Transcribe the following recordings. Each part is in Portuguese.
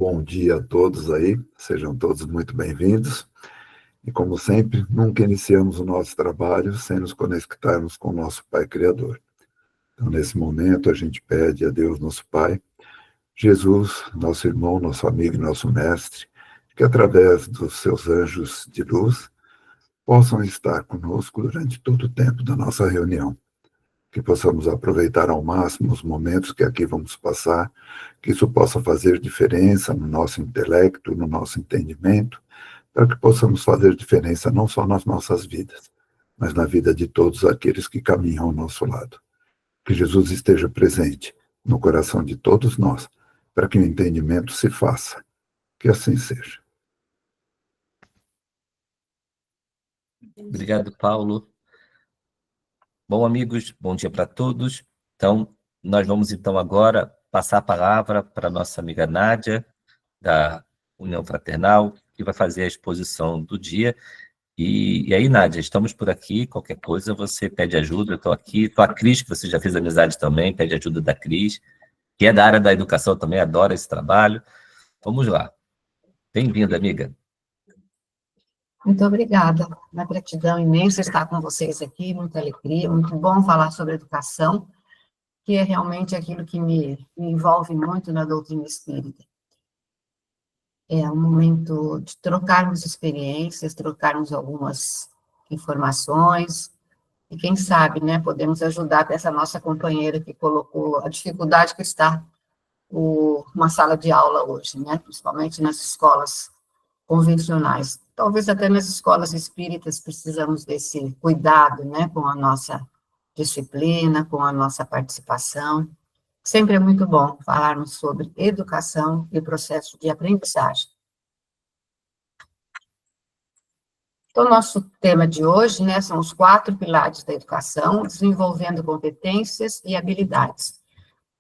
bom dia a todos aí, sejam todos muito bem-vindos. E como sempre, nunca iniciamos o nosso trabalho sem nos conectarmos com o nosso Pai Criador. Então, nesse momento, a gente pede a Deus, nosso Pai, Jesus, nosso irmão, nosso amigo e nosso mestre, que através dos seus anjos de luz possam estar conosco durante todo o tempo da nossa reunião. Que possamos aproveitar ao máximo os momentos que aqui vamos passar, que isso possa fazer diferença no nosso intelecto, no nosso entendimento, para que possamos fazer diferença não só nas nossas vidas, mas na vida de todos aqueles que caminham ao nosso lado. Que Jesus esteja presente no coração de todos nós, para que o entendimento se faça. Que assim seja. Obrigado, Paulo. Bom, amigos, bom dia para todos. Então, nós vamos agora passar a palavra para a nossa amiga Nádia, da União Fraternal, que vai fazer a exposição do dia. E aí, Nádia, estamos por aqui, qualquer coisa, você pede ajuda, eu estou aqui. Estou a Cris, que você já fez amizade também, pede ajuda da Cris, que é da área da educação também, adora esse trabalho. Vamos lá. Bem-vinda, amiga. Muito obrigada, uma gratidão imensa estar com vocês aqui, muita alegria, muito bom falar sobre educação, que é realmente aquilo que me envolve muito na doutrina espírita. É um momento de trocarmos experiências, trocarmos algumas informações, e quem sabe, né, podemos ajudar essa nossa companheira que colocou a dificuldade que está uma sala de aula hoje, né, principalmente nas escolas convencionais. Talvez até nas escolas espíritas precisamos desse cuidado, né, com a nossa disciplina, com a nossa participação. Sempre é muito bom falarmos sobre educação e o processo de aprendizagem. Então, nosso tema de hoje, né, são os 4 pilares da educação, desenvolvendo competências e habilidades.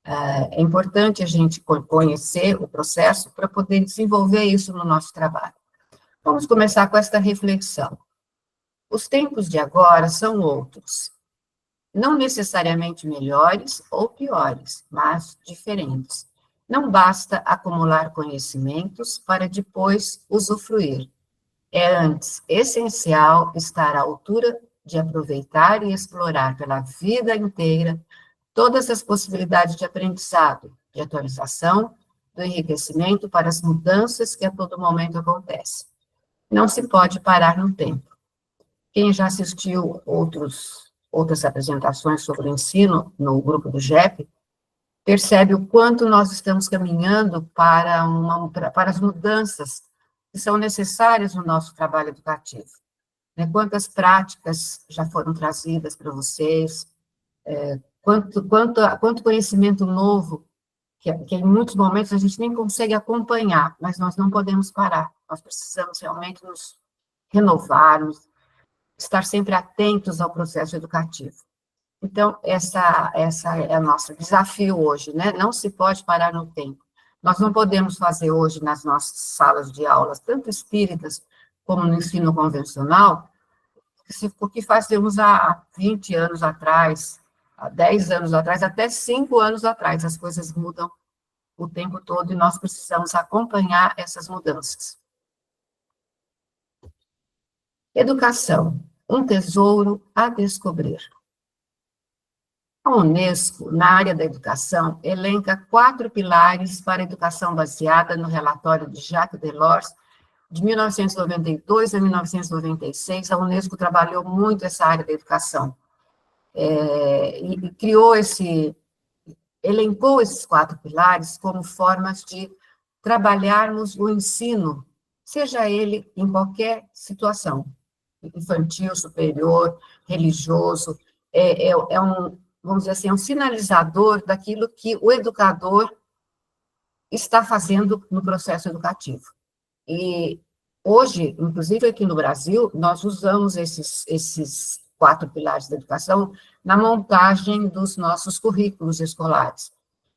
É importante a gente conhecer o processo para poder desenvolver isso no nosso trabalho. Vamos começar com esta reflexão. Os tempos de agora são outros, não necessariamente melhores ou piores, mas diferentes. Não basta acumular conhecimentos para depois usufruir. É antes essencial estar à altura de aproveitar e explorar pela vida inteira todas as possibilidades de aprendizado, de atualização, do enriquecimento para as mudanças que a todo momento acontecem. Não se pode parar no tempo. Quem já assistiu outras apresentações sobre o ensino no grupo do GEP, percebe o quanto nós estamos caminhando para as mudanças que são necessárias no nosso trabalho educativo. Né? Quantas práticas já foram trazidas para vocês, quanto conhecimento novo, que em muitos momentos a gente nem consegue acompanhar, mas nós não podemos parar. Nós precisamos realmente nos renovarmos, estar sempre atentos ao processo educativo. Então, essa é o nosso desafio hoje, né? Não se pode parar no tempo. Nós não podemos fazer hoje nas nossas salas de aulas, tanto espíritas como no ensino convencional, o que fazíamos há 20 anos atrás, há 10 anos atrás, até 5 anos atrás. As coisas mudam o tempo todo e nós precisamos acompanhar essas mudanças. Educação, um tesouro a descobrir. A Unesco, na área da educação, elenca 4 pilares para a educação baseada no relatório de Jacques Delors, de 1992 a 1996. A Unesco trabalhou muito essa área da educação, e elencou esses 4 pilares como formas de trabalharmos o ensino, seja ele em qualquer situação, infantil, superior, religioso, vamos dizer assim, é um sinalizador daquilo que o educador está fazendo no processo educativo. E hoje, inclusive aqui no Brasil, nós usamos esses 4 pilares da educação na montagem dos nossos currículos escolares.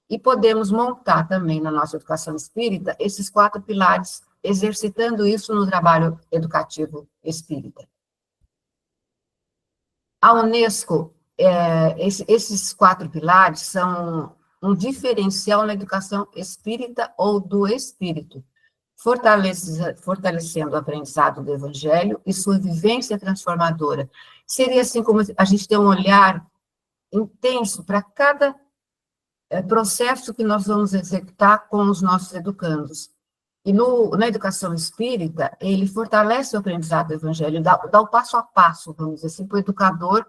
E podemos montar também na nossa educação espírita esses 4 pilares, exercitando isso no trabalho educativo espírita. A Unesco, esses 4 pilares são um diferencial na educação espírita ou do espírito, fortalecendo o aprendizado do Evangelho e sua vivência transformadora. Seria assim como a gente tem um olhar intenso para cada processo que nós vamos executar com os nossos educandos. E na educação espírita, ele fortalece o aprendizado do Evangelho, dá o passo a passo, vamos dizer assim, para o educador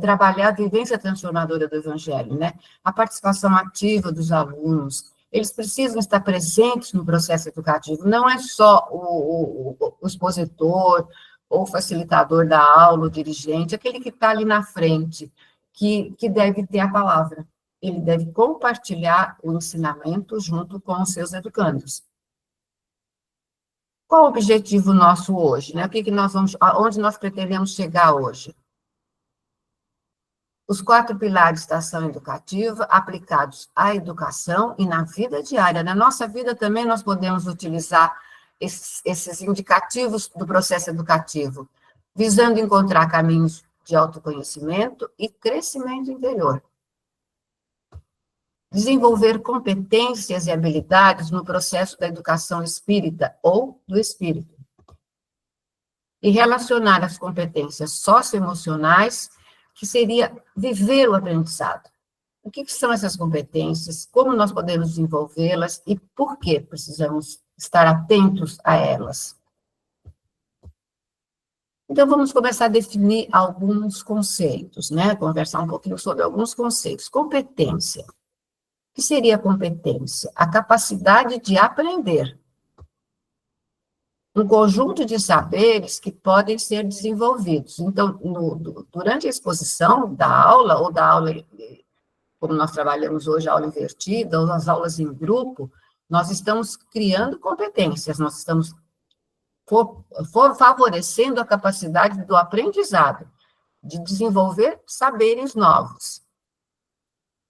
trabalhar a vivência transformadora do Evangelho, né? A participação ativa dos alunos, eles precisam estar presentes no processo educativo, não é só o expositor ou o facilitador da aula, o dirigente, aquele que está ali na frente, que deve ter a palavra. Ele deve compartilhar o ensinamento junto com os seus educandos. Qual o objetivo nosso hoje, né? Aonde nós pretendemos chegar hoje? Os 4 pilares da ação educativa aplicados à educação e na vida diária. Na nossa vida também nós podemos utilizar esses indicativos do processo educativo, visando encontrar caminhos de autoconhecimento e crescimento interior. Desenvolver competências e habilidades no processo da educação espírita ou do espírito. E relacionar as competências socioemocionais, que seria viver o aprendizado. O que são essas competências, como nós podemos desenvolvê-las e por que precisamos estar atentos a elas. Então, vamos começar a definir alguns conceitos, né? Conversar um pouquinho sobre alguns conceitos. Competência. O que seria competência? A capacidade de aprender. Um conjunto de saberes que podem ser desenvolvidos. Então, durante a exposição da aula, ou da aula, como nós trabalhamos hoje, a aula invertida, ou as aulas em grupo, nós estamos criando competências, nós estamos favorecendo a capacidade do aprendizado, de desenvolver saberes novos.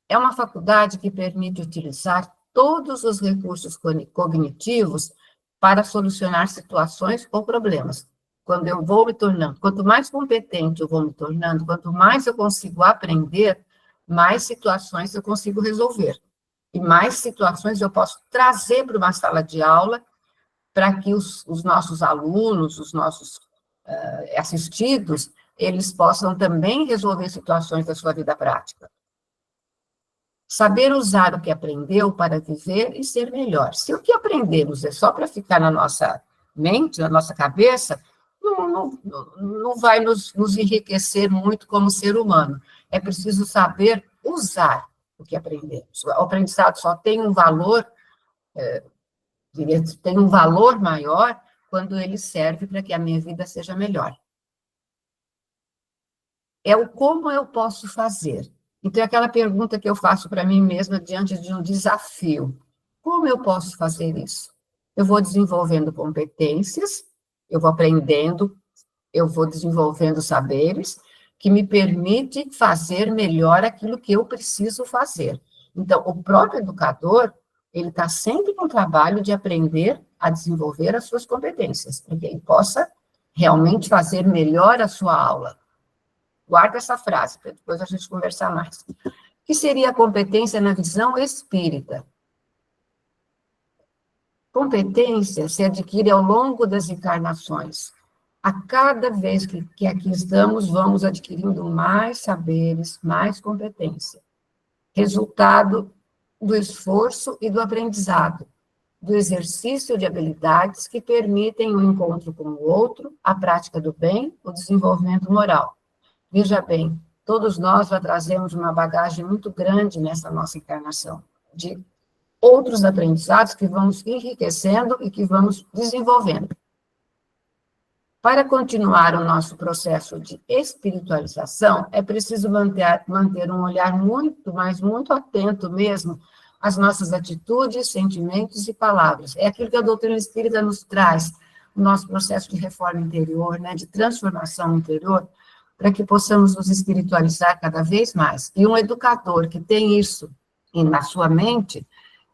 É uma faculdade que permite utilizar todos os recursos cognitivos para solucionar situações ou problemas. Quando eu vou me tornando, quanto mais competente eu vou me tornando, quanto mais eu consigo aprender, mais situações eu consigo resolver. E mais situações eu posso trazer para uma sala de aula para que os nossos alunos, os nossos assistidos, eles possam também resolver situações da sua vida prática. Saber usar o que aprendeu para viver e ser melhor. Se o que aprendemos é só para ficar na nossa mente, na nossa cabeça, não vai nos enriquecer muito como ser humano. É preciso saber usar o que aprendemos. O aprendizado só tem um valor, tem um valor maior quando ele serve para que a minha vida seja melhor. É o como eu posso fazer. Então, é aquela pergunta que eu faço para mim mesma diante de um desafio. Como eu posso fazer isso? Eu vou desenvolvendo competências, eu vou aprendendo, eu vou desenvolvendo saberes que me permitem fazer melhor aquilo que eu preciso fazer. Então, o próprio educador, ele está sempre com o trabalho de aprender a desenvolver as suas competências, para que ele possa realmente fazer melhor a sua aula. Guarda essa frase, para depois a gente conversar mais. O que seria a competência na visão espírita? Competência se adquire ao longo das encarnações. A cada vez que aqui estamos, vamos adquirindo mais saberes, mais competência. Resultado do esforço e do aprendizado, do exercício de habilidades que permitem o encontro com o outro, a prática do bem, o desenvolvimento moral. Veja bem, todos nós já trazemos uma bagagem muito grande nessa nossa encarnação, de outros aprendizados que vamos enriquecendo e que vamos desenvolvendo. Para continuar o nosso processo de espiritualização, é preciso manter um olhar muito atento mesmo às nossas atitudes, sentimentos e palavras. É aquilo que a doutrina espírita nos traz, o nosso processo de reforma interior, né, de transformação interior, para que possamos nos espiritualizar cada vez mais. E um educador que tem isso na sua mente,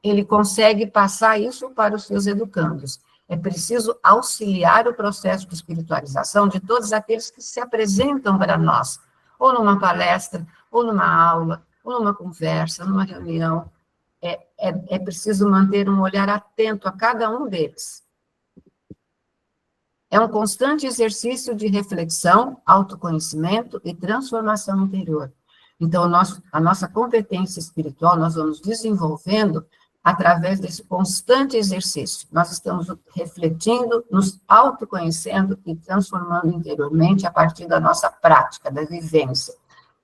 ele consegue passar isso para os seus educandos. É preciso auxiliar o processo de espiritualização de todos aqueles que se apresentam para nós, ou numa palestra, ou numa aula, ou numa conversa, numa reunião, é preciso manter um olhar atento a cada um deles. É um constante exercício de reflexão, autoconhecimento e transformação interior. Então, a nossa competência espiritual, nós vamos desenvolvendo através desse constante exercício. Nós estamos refletindo, nos autoconhecendo e transformando interiormente a partir da nossa prática, da vivência.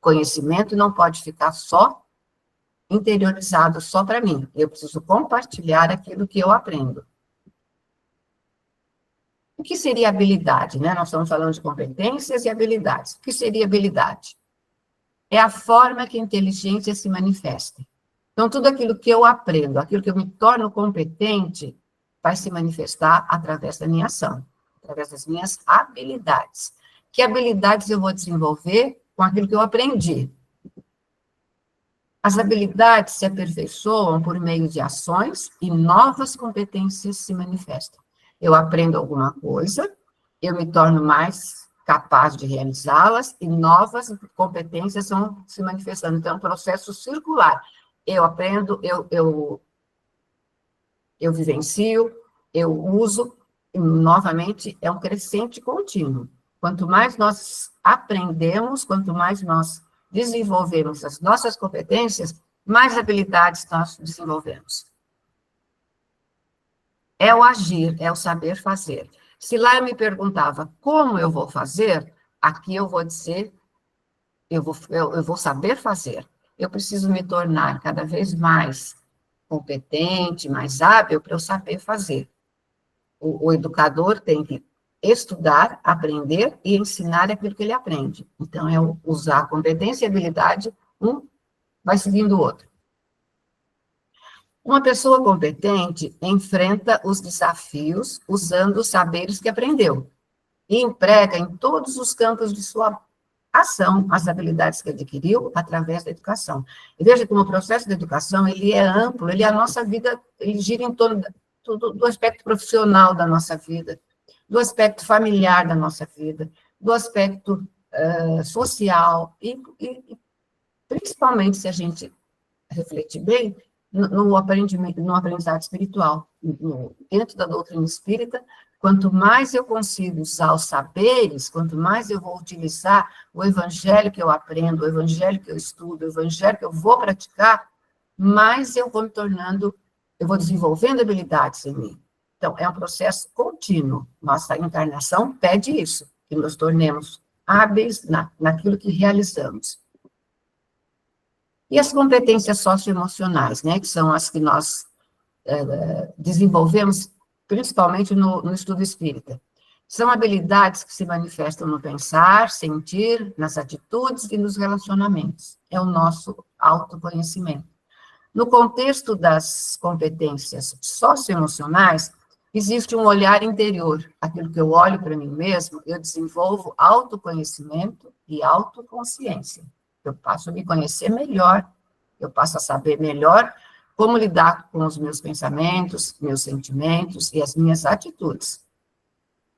Conhecimento não pode ficar só interiorizado só para mim. Eu preciso compartilhar aquilo que eu aprendo. O que seria habilidade, né? Nós estamos falando de competências e habilidades. O que seria habilidade? É a forma que a inteligência se manifesta. Então, tudo aquilo que eu aprendo, aquilo que eu me torno competente, vai se manifestar através da minha ação, através das minhas habilidades. Que habilidades eu vou desenvolver com aquilo que eu aprendi? As habilidades se aperfeiçoam por meio de ações e novas competências se manifestam. Eu aprendo alguma coisa, eu me torno mais capaz de realizá-las e novas competências vão se manifestando. Então, é um processo circular. Eu aprendo, eu vivencio, eu uso, e, novamente, é um crescente contínuo. Quanto mais nós aprendemos, quanto mais nós desenvolvemos as nossas competências, mais habilidades nós desenvolvemos. É o agir, é o saber fazer. Se lá eu me perguntava como eu vou fazer, aqui eu vou dizer, eu vou saber fazer. Eu preciso me tornar cada vez mais competente, mais hábil para eu saber fazer. O educador tem que estudar, aprender e ensinar aquilo que ele aprende. Então, é usar a competência e habilidade, um vai seguindo o outro. Uma pessoa competente enfrenta os desafios usando os saberes que aprendeu e emprega em todos os campos de sua ação as habilidades que adquiriu através da educação. E veja como o processo de educação, ele é amplo, ele é a nossa vida, ele gira em torno do aspecto profissional da nossa vida, do aspecto familiar da nossa vida, do aspecto social e principalmente, se a gente refletir bem, no aprendizado espiritual. Dentro da doutrina espírita, quanto mais eu consigo usar os saberes, quanto mais eu vou utilizar o evangelho que eu aprendo, o evangelho que eu estudo, o evangelho que eu vou praticar, mais eu vou me tornando, eu vou desenvolvendo habilidades em mim. Então, é um processo contínuo. Nossa encarnação pede isso, que nos tornemos hábeis naquilo que realizamos. E as competências socioemocionais, né, que são as que nós desenvolvemos, principalmente no estudo espírita. São habilidades que se manifestam no pensar, sentir, nas atitudes e nos relacionamentos. É o nosso autoconhecimento. No contexto das competências socioemocionais, existe um olhar interior. Aquilo que eu olho para mim mesmo, eu desenvolvo autoconhecimento e autoconsciência. Eu passo a me conhecer melhor, eu passo a saber melhor como lidar com os meus pensamentos, meus sentimentos e as minhas atitudes.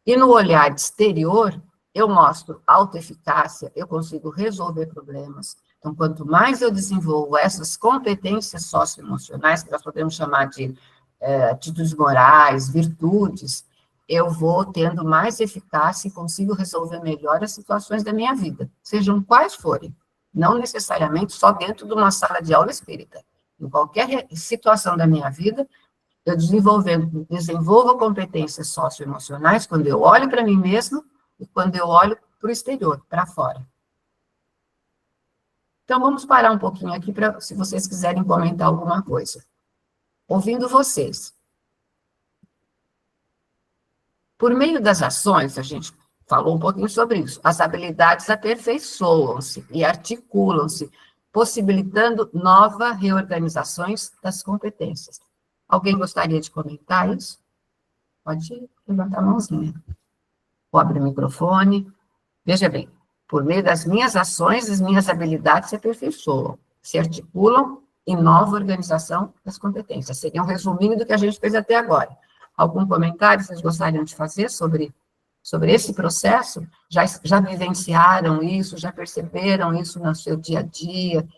E no olhar exterior, eu mostro autoeficácia, eu consigo resolver problemas. Então, quanto mais eu desenvolvo essas competências socioemocionais, que nós podemos chamar de atitudes morais, virtudes, eu vou tendo mais eficácia e consigo resolver melhor as situações da minha vida, sejam quais forem. Não necessariamente só dentro de uma sala de aula espírita. Em qualquer situação da minha vida, eu desenvolvo competências socioemocionais quando eu olho para mim mesmo e quando eu olho para o exterior, para fora. Então, vamos parar um pouquinho aqui, se vocês quiserem comentar alguma coisa. Ouvindo vocês. Por meio das ações, a gente falou um pouquinho sobre isso. As habilidades aperfeiçoam-se e articulam-se, possibilitando novas reorganizações das competências. Alguém gostaria de comentar isso? Pode levantar a mãozinha. Ou abrir o microfone. Veja bem, por meio das minhas ações, as minhas habilidades se aperfeiçoam, se articulam em nova organização das competências. Seria um resuminho do que a gente fez até agora. Algum comentário vocês gostariam de fazer sobre esse processo? Já vivenciaram isso? Já perceberam isso no seu dia a dia?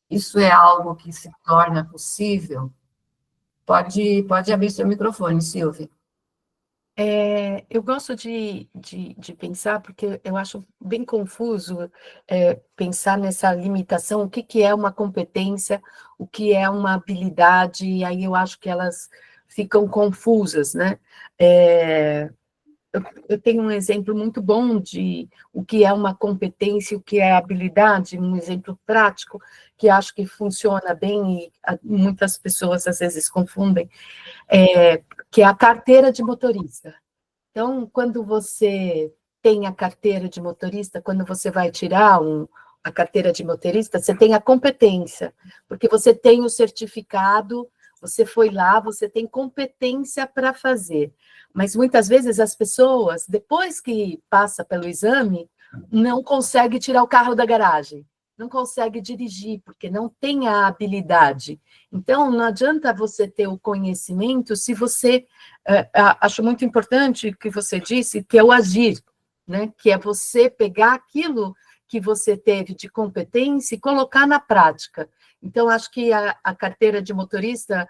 Isso é algo que se torna possível? Pode abrir seu microfone, Silvia. Eu gosto de pensar, porque eu acho bem confuso pensar nessa limitação, o que é uma competência, o que é uma habilidade, e aí eu acho que elas ficam confusas, né? Eu tenho um exemplo muito bom de o que é uma competência, o que é habilidade, um exemplo prático, que acho que funciona bem e muitas pessoas às vezes confundem, que é a carteira de motorista. Então, quando você tem a carteira de motorista, quando você vai tirar a carteira de motorista, você tem a competência, porque você tem o certificado, você foi lá, você tem competência para fazer. Mas muitas vezes as pessoas, depois que passa pelo exame, não consegue tirar o carro da garagem, não consegue dirigir, porque não tem a habilidade. Então, não adianta você ter o conhecimento se você... acho muito importante o que você disse, que é o agir, né? Que é você pegar aquilo que você teve de competência e colocar na prática. Então, acho que a carteira de motorista,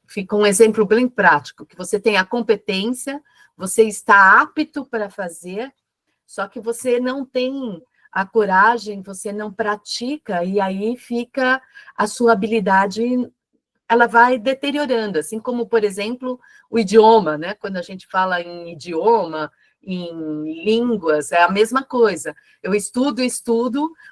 fica um exemplo bem prático, que você tem a competência, você está apto para fazer, só que você não tem a coragem, você não pratica, e aí fica a sua habilidade, ela vai deteriorando, assim como, por exemplo, o idioma, né? Quando a gente fala em idioma, em línguas, é a mesma coisa. Eu estudo,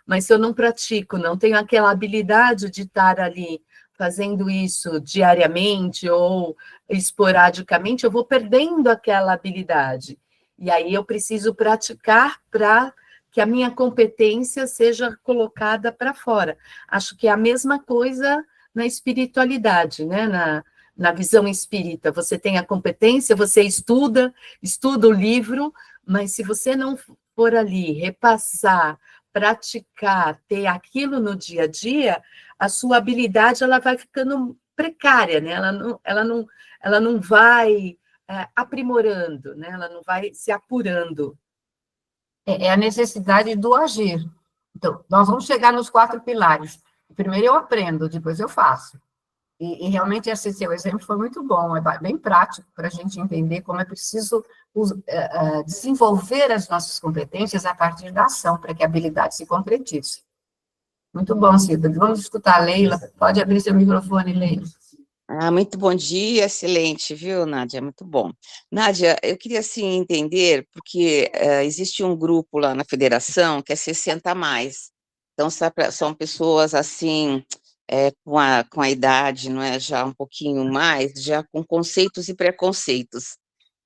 mas se eu não pratico, não tenho aquela habilidade de estar ali fazendo isso diariamente ou esporadicamente, eu vou perdendo aquela habilidade. E aí eu preciso praticar para que a minha competência seja colocada para fora. Acho que é a mesma coisa na espiritualidade, né? Na visão espírita. Você tem a competência, você estuda o livro, mas se você não for ali repassar, praticar, ter aquilo no dia a dia, a sua habilidade ela vai ficando precária, né? Ela não vai aprimorando, né? Ela não vai se apurando. É a necessidade do agir. Então, nós vamos chegar nos 4 pilares. Primeiro eu aprendo, depois eu faço. E realmente esse seu exemplo foi muito bom, é bem prático para a gente entender como é preciso desenvolver as nossas competências a partir da ação, para que a habilidade se concretize. Muito bom, Cida. Vamos escutar a Leila. Pode abrir seu microfone, Leila. Muito bom dia, excelente, viu, Nádia? Muito bom. Nádia, eu queria, assim, entender, porque existe um grupo lá na federação que é 60 a mais. Então, são pessoas, assim, com a idade, não é, já um pouquinho mais, já com conceitos e preconceitos.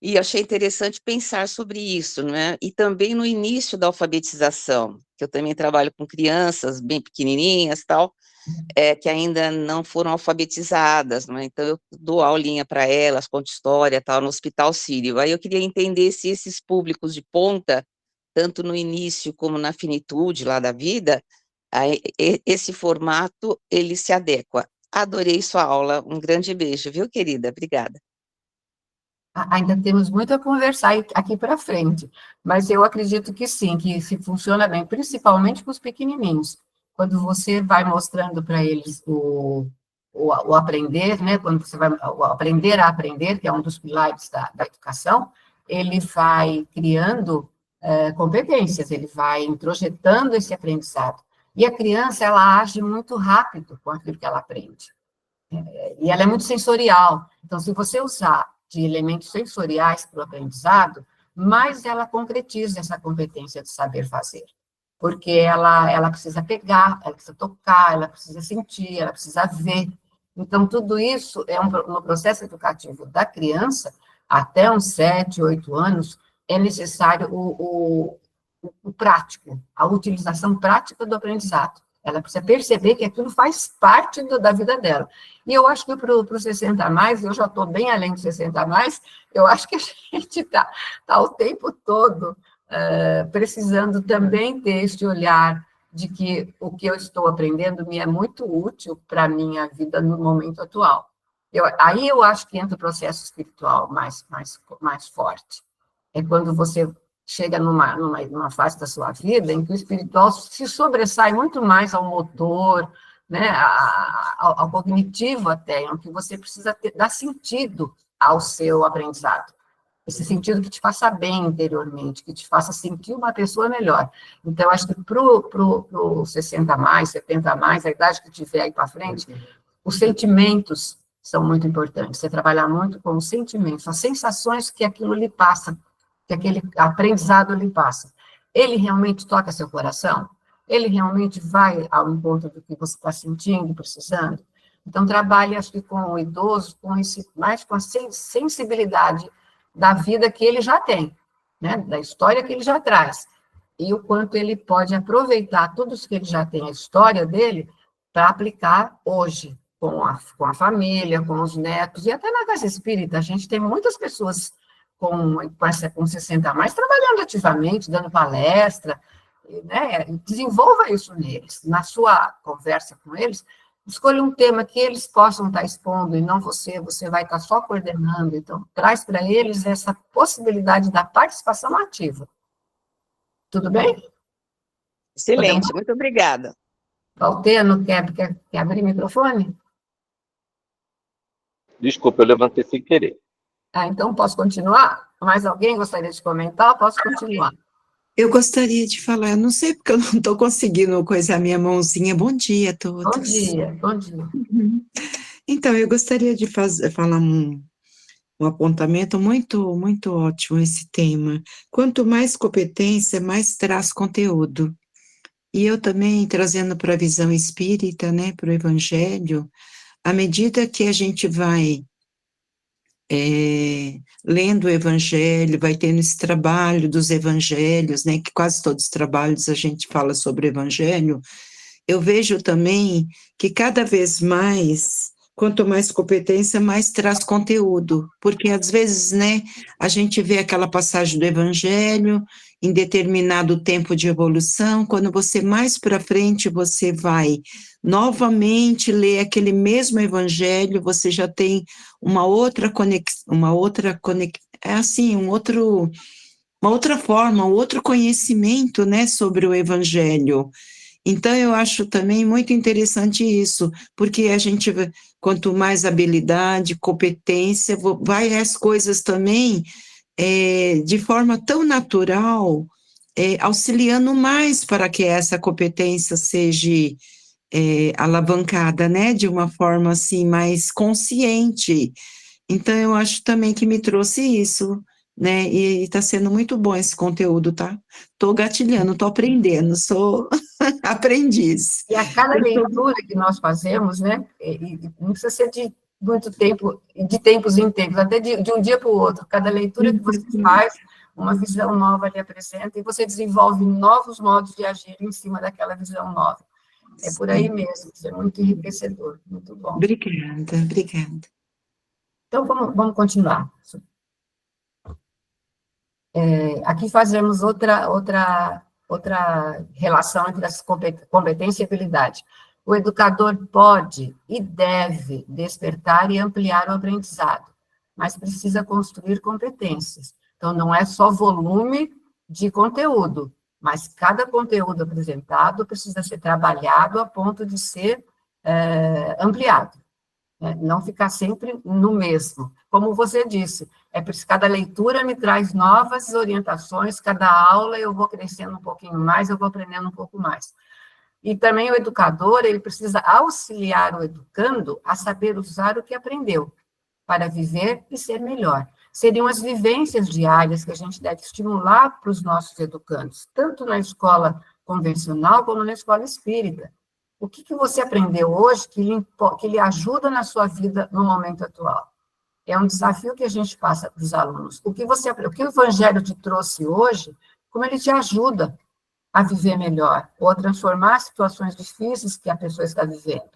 E achei interessante pensar sobre isso, não é? E também no início da alfabetização, que eu também trabalho com crianças bem pequenininhas e tal, que ainda não foram alfabetizadas, não é? Então eu dou aulinha para elas, conto história, tal, no Hospital Sírio. Aí eu queria entender se esses públicos de ponta, tanto no início como na finitude lá da vida, esse formato, ele se adequa. Adorei sua aula, um grande beijo, viu, querida? Obrigada. Ainda temos muito a conversar aqui para frente, mas eu acredito que sim, que se funciona bem, principalmente com os pequenininhos. Quando você vai mostrando para eles o aprender, né? Quando você vai o aprender a aprender, que é um dos pilares da educação, ele vai criando competências, ele vai introjetando esse aprendizado. E a criança, ela age muito rápido com aquilo que ela aprende. E ela é muito sensorial. Então, se você usar de elementos sensoriais para o aprendizado, mais ela concretiza essa competência de saber fazer. Porque ela precisa pegar, ela precisa tocar, ela precisa sentir, ela precisa ver. Então, tudo isso no processo educativo da criança, até uns 7, 8 anos, é necessário o prático, a utilização prática do aprendizado. Ela precisa perceber que aquilo faz parte da vida dela. E eu acho que para o 60 a mais, eu já estou bem além de 60 a mais, eu acho que a gente está o tempo todo precisando também ter este olhar de que o que eu estou aprendendo me é muito útil para a minha vida no momento atual. Aí eu acho que entra o processo espiritual mais forte. É quando você chega numa fase da sua vida em que o espiritual se sobressai muito mais ao motor, né, ao cognitivo até, em que você precisa dar sentido ao seu aprendizado. Esse sentido que te faça bem interiormente, que te faça sentir uma pessoa melhor. Então, acho que pro 60 mais, 70 mais, a idade que tiver aí para frente, os sentimentos são muito importantes. Você trabalhar muito com os sentimentos, as sensações que aquilo lhe passa, que aquele aprendizado lhe passa. Ele realmente toca seu coração? Ele realmente vai ao encontro do que você está sentindo, precisando? Então, trabalhe, acho que com o idoso, mais com a sensibilidade da vida que ele já tem, né? Da história que ele já traz, e o quanto ele pode aproveitar tudo isso que ele já tem, a história dele, para aplicar hoje, com a família, com os netos, e até na casa espírita. A gente tem muitas pessoas com 60 a mais trabalhando ativamente, dando palestra, né? Desenvolva isso neles, na sua conversa com eles. Escolha um tema que eles possam estar expondo, e não você vai estar só coordenando. Então, traz para eles essa possibilidade da participação ativa. Tudo bem? Excelente, muito obrigada. Valteno, quer abrir o microfone? Desculpa, eu levantei sem querer. Então posso continuar? Mais alguém gostaria de comentar? Posso continuar? Eu gostaria de falar, eu não sei porque eu não estou conseguindo coisar minha mãozinha. Bom dia a todos. Bom dia, bom dia. Então, eu gostaria de falar um apontamento muito, muito ótimo esse tema. Quanto mais competência, mais traz conteúdo. E eu também, trazendo para a visão espírita, né, para o Evangelho, à medida que a gente vai lendo o Evangelho, vai tendo esse trabalho dos Evangelhos, né, que quase todos os trabalhos a gente fala sobre o Evangelho, eu vejo também que cada vez mais, quanto mais competência, mais traz conteúdo, porque às vezes, né, a gente vê aquela passagem do Evangelho em determinado tempo de evolução, quando você mais para frente, você vai novamente ler aquele mesmo Evangelho, você já tem uma outra forma, um outro conhecimento, né, sobre o Evangelho. Então, eu acho também muito interessante isso, porque a gente, quanto mais habilidade, competência, vai as coisas também de forma tão natural, auxiliando mais para que essa competência seja alavancada, né, de uma forma assim mais consciente. Então, eu acho também que me trouxe isso, né, e está sendo muito bom esse conteúdo, tá? Estou gatilhando, estou aprendendo, sou aprendiz. E a cada leitura que nós fazemos, né, e não precisa ser de muito tempo, de tempos em tempos, até de um dia para o outro, cada leitura que você faz, uma visão nova lhe apresenta, e você desenvolve novos modos de agir em cima daquela visão nova. É por aí mesmo, isso é muito enriquecedor, muito bom. Obrigada. Então, vamos continuar. Aqui fazemos outra relação entre as competência e habilidade. O educador pode e deve despertar e ampliar o aprendizado, mas precisa construir competências. Então, não é só volume de conteúdo, mas cada conteúdo apresentado precisa ser trabalhado a ponto de ser ampliado, né? Não ficar sempre no mesmo. Como você disse, cada leitura me traz novas orientações, cada aula eu vou crescendo um pouquinho mais, eu vou aprendendo um pouco mais. E também o educador, ele precisa auxiliar o educando a saber usar o que aprendeu, para viver e ser melhor. Seriam as vivências diárias que a gente deve estimular para os nossos educandos, tanto na escola convencional como na escola espírita. O que você aprendeu hoje que lhe ajuda na sua vida no momento atual? É um desafio que a gente passa para os alunos. O que o Evangelho te trouxe hoje, como ele te ajuda a viver melhor, ou a transformar situações difíceis que a pessoa está vivendo.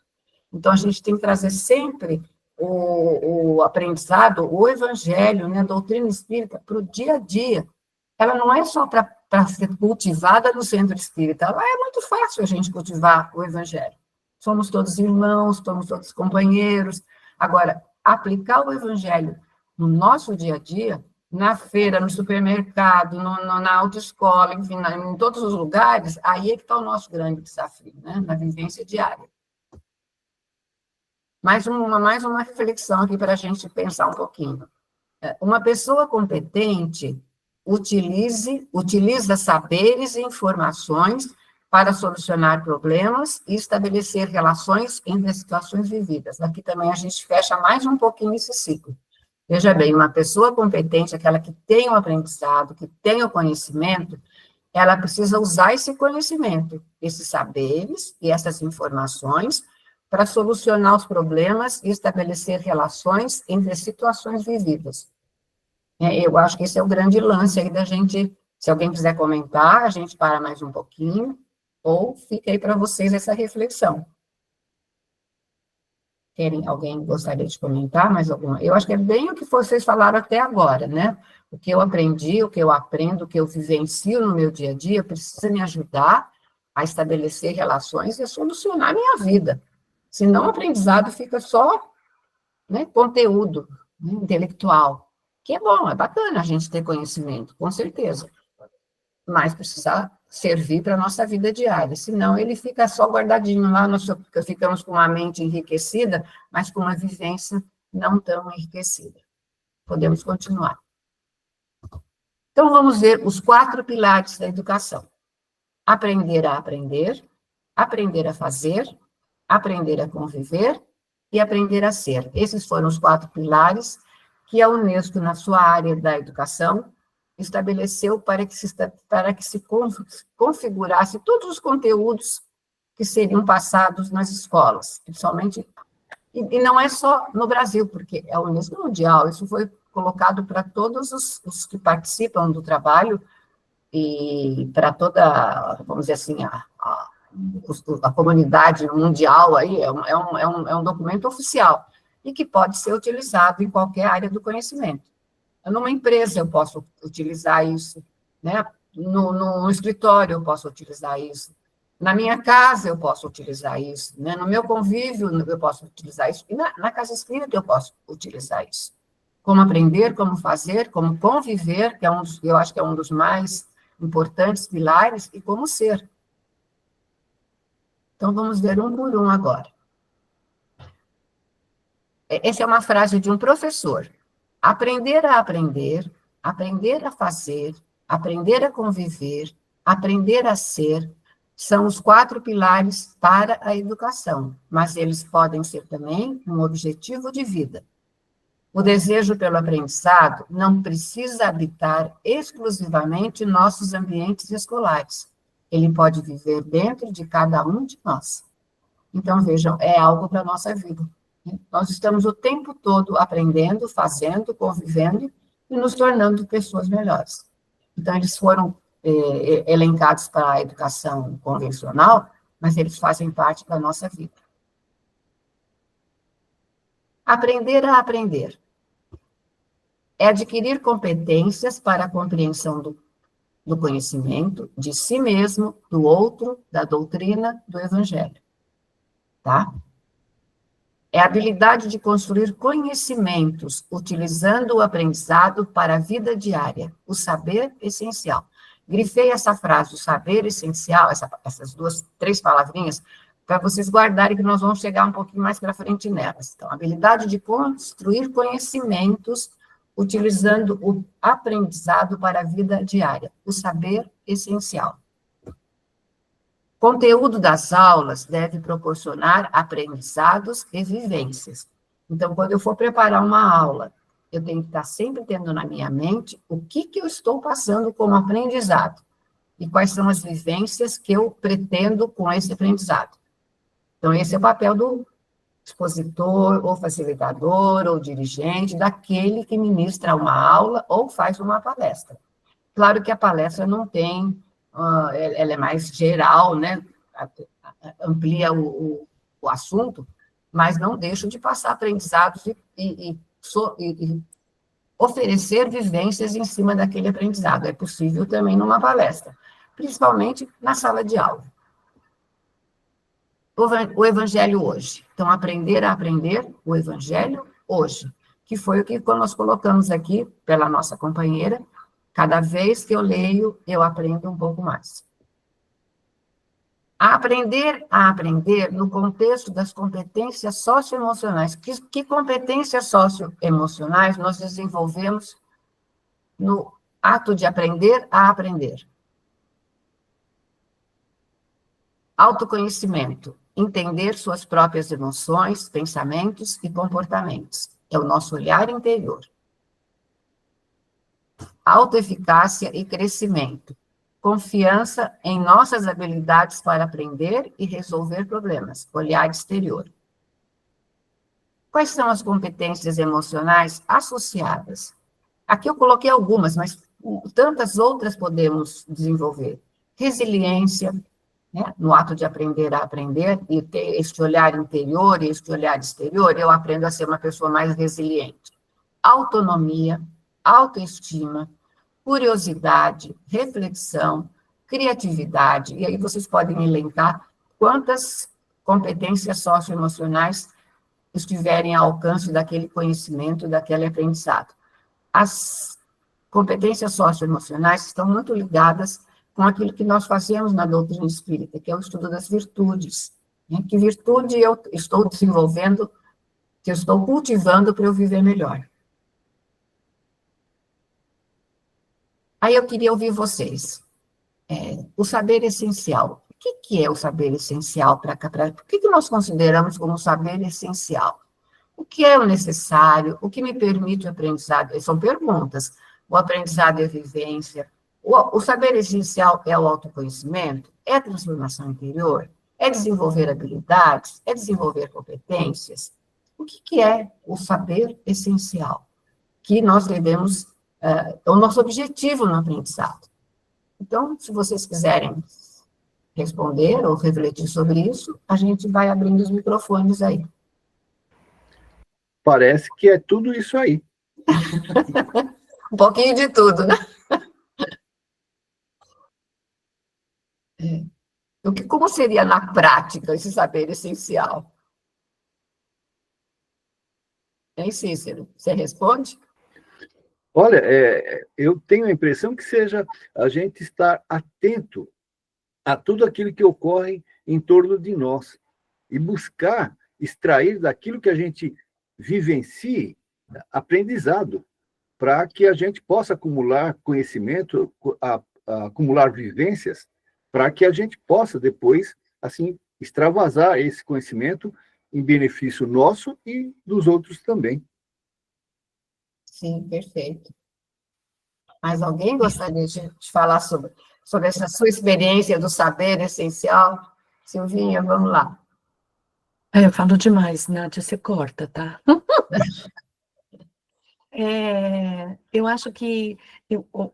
Então, a gente tem que trazer sempre o aprendizado, o Evangelho, né, a doutrina espírita, para o dia a dia. Ela não é só para ser cultivada no centro espírita, ela é muito fácil a gente cultivar o Evangelho. Somos todos irmãos, somos todos companheiros. Agora, aplicar o Evangelho no nosso dia a dia na feira, no supermercado, na autoescola, enfim, em todos os lugares, aí é que está o nosso grande desafio, né? Na vivência diária. Mais uma reflexão aqui para a gente pensar um pouquinho. Uma pessoa competente utiliza saberes e informações para solucionar problemas e estabelecer relações entre as situações vividas. Aqui também a gente fecha mais um pouquinho esse ciclo. Veja bem, uma pessoa competente, aquela que tem o aprendizado, que tem o conhecimento, ela precisa usar esse conhecimento, esses saberes e essas informações para solucionar os problemas e estabelecer relações entre as situações vividas. Eu acho que esse é o grande lance aí da gente, se alguém quiser comentar, a gente para mais um pouquinho, ou fica aí para vocês essa reflexão. Alguém gostaria de comentar mais alguma? Eu acho que é bem o que vocês falaram até agora, né? O que eu aprendi, o que eu aprendo, o que eu vivencio no meu dia a dia, precisa me ajudar a estabelecer relações e a solucionar a minha vida. Senão o aprendizado fica só, né, conteúdo, né, intelectual, que é bom, é bacana a gente ter conhecimento, com certeza, mas precisa servir para a nossa vida diária, senão ele fica só guardadinho lá, nós ficamos com uma mente enriquecida, mas com uma vivência não tão enriquecida. Podemos continuar. Então, vamos ver os 4 pilares da educação. Aprender a aprender, aprender a fazer, aprender a conviver e aprender a ser. Esses foram os 4 pilares que a Unesco, na sua área da educação, estabeleceu para que se configurasse todos os conteúdos que seriam passados nas escolas, principalmente, e não é só no Brasil, porque é a Unesco mundial, isso foi colocado para todos os que participam do trabalho e para toda, vamos dizer assim, a comunidade mundial, aí é um documento oficial, e que pode ser utilizado em qualquer área do conhecimento. Numa empresa eu posso utilizar isso, né? No escritório eu posso utilizar isso, na minha casa eu posso utilizar isso, né? No meu convívio eu posso utilizar isso, e na casa espírita eu posso utilizar isso. Como aprender, como fazer, como conviver, que eu acho que é um dos mais importantes pilares, e como ser. Então, vamos ver um por um agora. Essa é uma frase de um professor. Aprender a aprender, aprender a fazer, aprender a conviver, aprender a ser, são os 4 pilares para a educação, mas eles podem ser também um objetivo de vida. O desejo pelo aprendizado não precisa habitar exclusivamente nossos ambientes escolares. Ele pode viver dentro de cada um de nós. Então, vejam, é algo para a nossa vida. Nós estamos o tempo todo aprendendo, fazendo, convivendo e nos tornando pessoas melhores. Então, eles foram elencados para a educação convencional, mas eles fazem parte da nossa vida. Aprender a aprender é adquirir competências para a compreensão do conhecimento, de si mesmo, do outro, da doutrina, do evangelho. Tá? É a habilidade de construir conhecimentos, utilizando o aprendizado para a vida diária, o saber essencial. Grifei essa frase, o saber essencial, essas 3 palavrinhas, para vocês guardarem que nós vamos chegar um pouquinho mais para frente nelas. Então, a habilidade de construir conhecimentos, utilizando o aprendizado para a vida diária, o saber essencial. Conteúdo das aulas deve proporcionar aprendizados e vivências. Então, quando eu for preparar uma aula, eu tenho que estar sempre tendo na minha mente o que eu estou passando como aprendizado e quais são as vivências que eu pretendo com esse aprendizado. Então, esse é o papel do expositor, ou facilitador, ou dirigente, daquele que ministra uma aula ou faz uma palestra. Claro que a palestra não tem... ela é mais geral, né? Amplia o assunto, mas não deixa de passar aprendizados e oferecer vivências em cima daquele aprendizado. É possível também numa palestra, principalmente na sala de aula. O evangelho hoje. Então, aprender a aprender o evangelho hoje, que foi o que nós colocamos aqui pela nossa companheira. Cada vez que eu leio, eu aprendo um pouco mais. A aprender no contexto das competências socioemocionais. Que competências socioemocionais nós desenvolvemos no ato de aprender a aprender? Autoconhecimento, entender suas próprias emoções, pensamentos e comportamentos. É o nosso olhar interior. Autoeficácia e crescimento. Confiança em nossas habilidades para aprender e resolver problemas. Olhar exterior. Quais são as competências emocionais associadas? Aqui eu coloquei algumas, mas tantas outras podemos desenvolver. Resiliência, né? No ato de aprender a aprender, e ter este olhar interior e este olhar exterior, eu aprendo a ser uma pessoa mais resiliente. Autonomia, autoestima, curiosidade, reflexão, criatividade, e aí vocês podem elencar quantas competências socioemocionais estiverem ao alcance daquele conhecimento, daquele aprendizado. As competências socioemocionais estão muito ligadas com aquilo que nós fazemos na doutrina espírita, que é o estudo das virtudes. Né? Que virtude eu estou desenvolvendo, que eu estou cultivando para eu viver melhor. Aí eu queria ouvir vocês. O saber essencial. O que é o saber essencial para cá? O que nós consideramos como saber essencial? O que é o necessário? O que me permite o aprendizado? São perguntas. O aprendizado é a vivência. O saber essencial é o autoconhecimento? É a transformação interior? É desenvolver habilidades? É desenvolver competências? O que é o saber essencial? Que nós devemos, é o nosso objetivo no aprendizado. Então, se vocês quiserem responder ou refletir sobre isso, a gente vai abrindo os microfones aí. Parece que é tudo isso aí. Um pouquinho de tudo, né? Como seria na prática esse saber essencial? Hein, Cícero? Você responde? Olha, eu tenho a impressão que seja a gente estar atento a tudo aquilo que ocorre em torno de nós e buscar extrair daquilo que a gente vivencie aprendizado, para que a gente possa acumular conhecimento, acumular vivências, para que a gente possa depois, assim, extravasar esse conhecimento em benefício nosso e dos outros também. Sim, perfeito. Mais alguém gostaria de falar sobre essa sua experiência do saber essencial? Silvinha, vamos lá. Eu falo demais, Nádia, você corta, tá? Eu acho que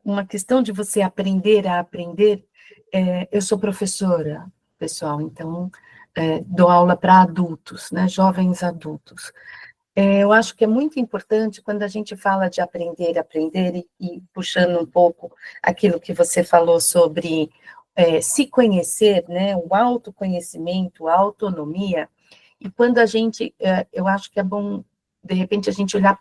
uma questão de você aprender a aprender, eu sou professora, pessoal, então dou aula para adultos, né, jovens adultos. Eu acho que é muito importante quando a gente fala de aprender a aprender, e puxando um pouco aquilo que você falou sobre se conhecer, né, o autoconhecimento, a autonomia, e quando a gente, eu acho que é bom, de repente, a gente olhar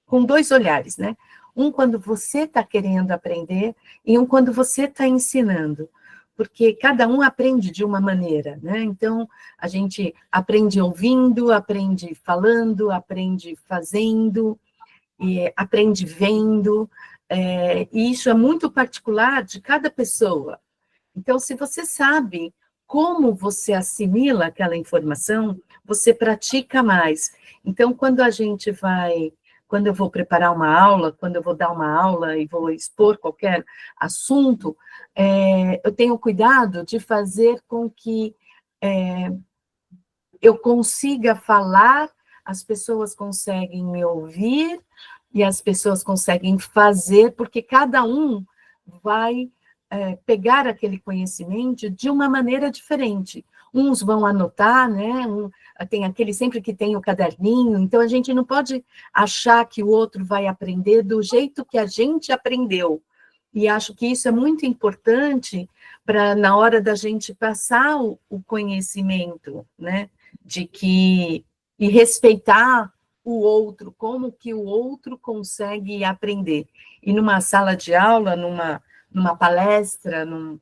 com dois olhares, né? Um quando você está querendo aprender e um quando você está ensinando, porque cada um aprende de uma maneira, né? Então, a gente aprende ouvindo, aprende falando, aprende fazendo, e aprende vendo, e isso é muito particular de cada pessoa. Então, se você sabe como você assimila aquela informação, você pratica mais. Então, quando eu vou preparar uma aula, quando eu vou dar uma aula e vou expor qualquer assunto, eu tenho cuidado de fazer com que eu consiga falar, as pessoas conseguem me ouvir e as pessoas conseguem fazer, porque cada um vai pegar aquele conhecimento de uma maneira diferente. Uns vão anotar, né? Tem aquele sempre que tem o caderninho, então a gente não pode achar que o outro vai aprender do jeito que a gente aprendeu. E acho que isso é muito importante para, na hora da gente passar o conhecimento, né? E respeitar o outro, como que o outro consegue aprender. E numa sala de aula, numa palestra, num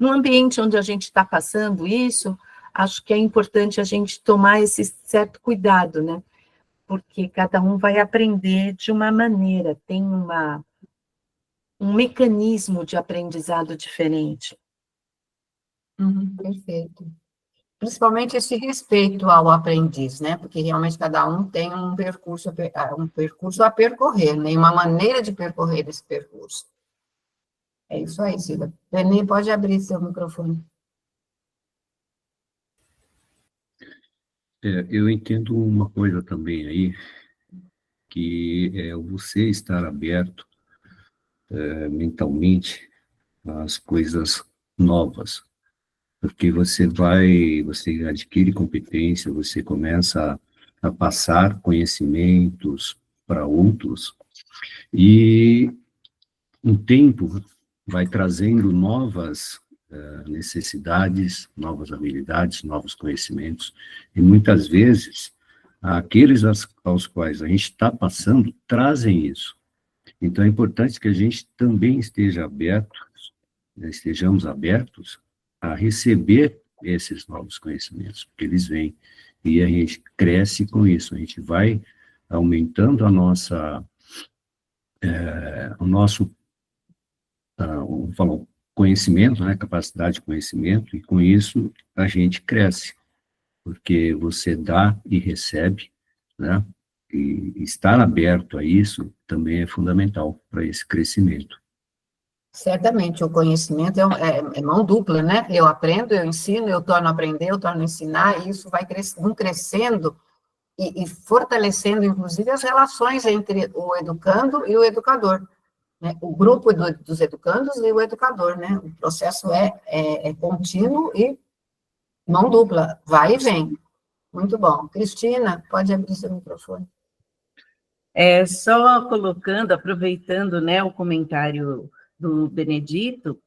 ambiente onde a gente está passando isso, acho que é importante a gente tomar esse certo cuidado, né? Porque cada um vai aprender de uma maneira, tem um mecanismo de aprendizado diferente. Perfeito. Principalmente esse respeito ao aprendiz, né? Porque realmente cada um tem um percurso a percorrer, né? Uma maneira de percorrer esse percurso. É isso aí, Cida. Renê, pode abrir seu microfone. Eu entendo uma coisa também aí, que é você estar aberto mentalmente às coisas novas, porque você adquire competência, você começa a passar conhecimentos para outros, e um tempo vai trazendo novas necessidades, novas habilidades, novos conhecimentos, e muitas vezes aqueles aos quais a gente está passando trazem isso. Então é importante que a gente também estejamos abertos a receber esses novos conhecimentos, porque eles vêm, e a gente cresce com isso, a gente vai aumentando o nosso conhecimento, né, capacidade de conhecimento, e com isso a gente cresce, porque você dá e recebe, né, e estar aberto a isso também é fundamental para esse crescimento. Certamente, o conhecimento é mão dupla, né? Eu aprendo, eu ensino, eu torno a aprender, eu torno a ensinar, e isso vai crescendo e fortalecendo, inclusive, as relações entre o educando e o educador, né? O grupo dos educandos e o educador, né? O processo é contínuo e mão dupla, vai e vem. Muito bom. Cristina, pode abrir seu microfone. Só colocando, aproveitando, né, o comentário do Benedito,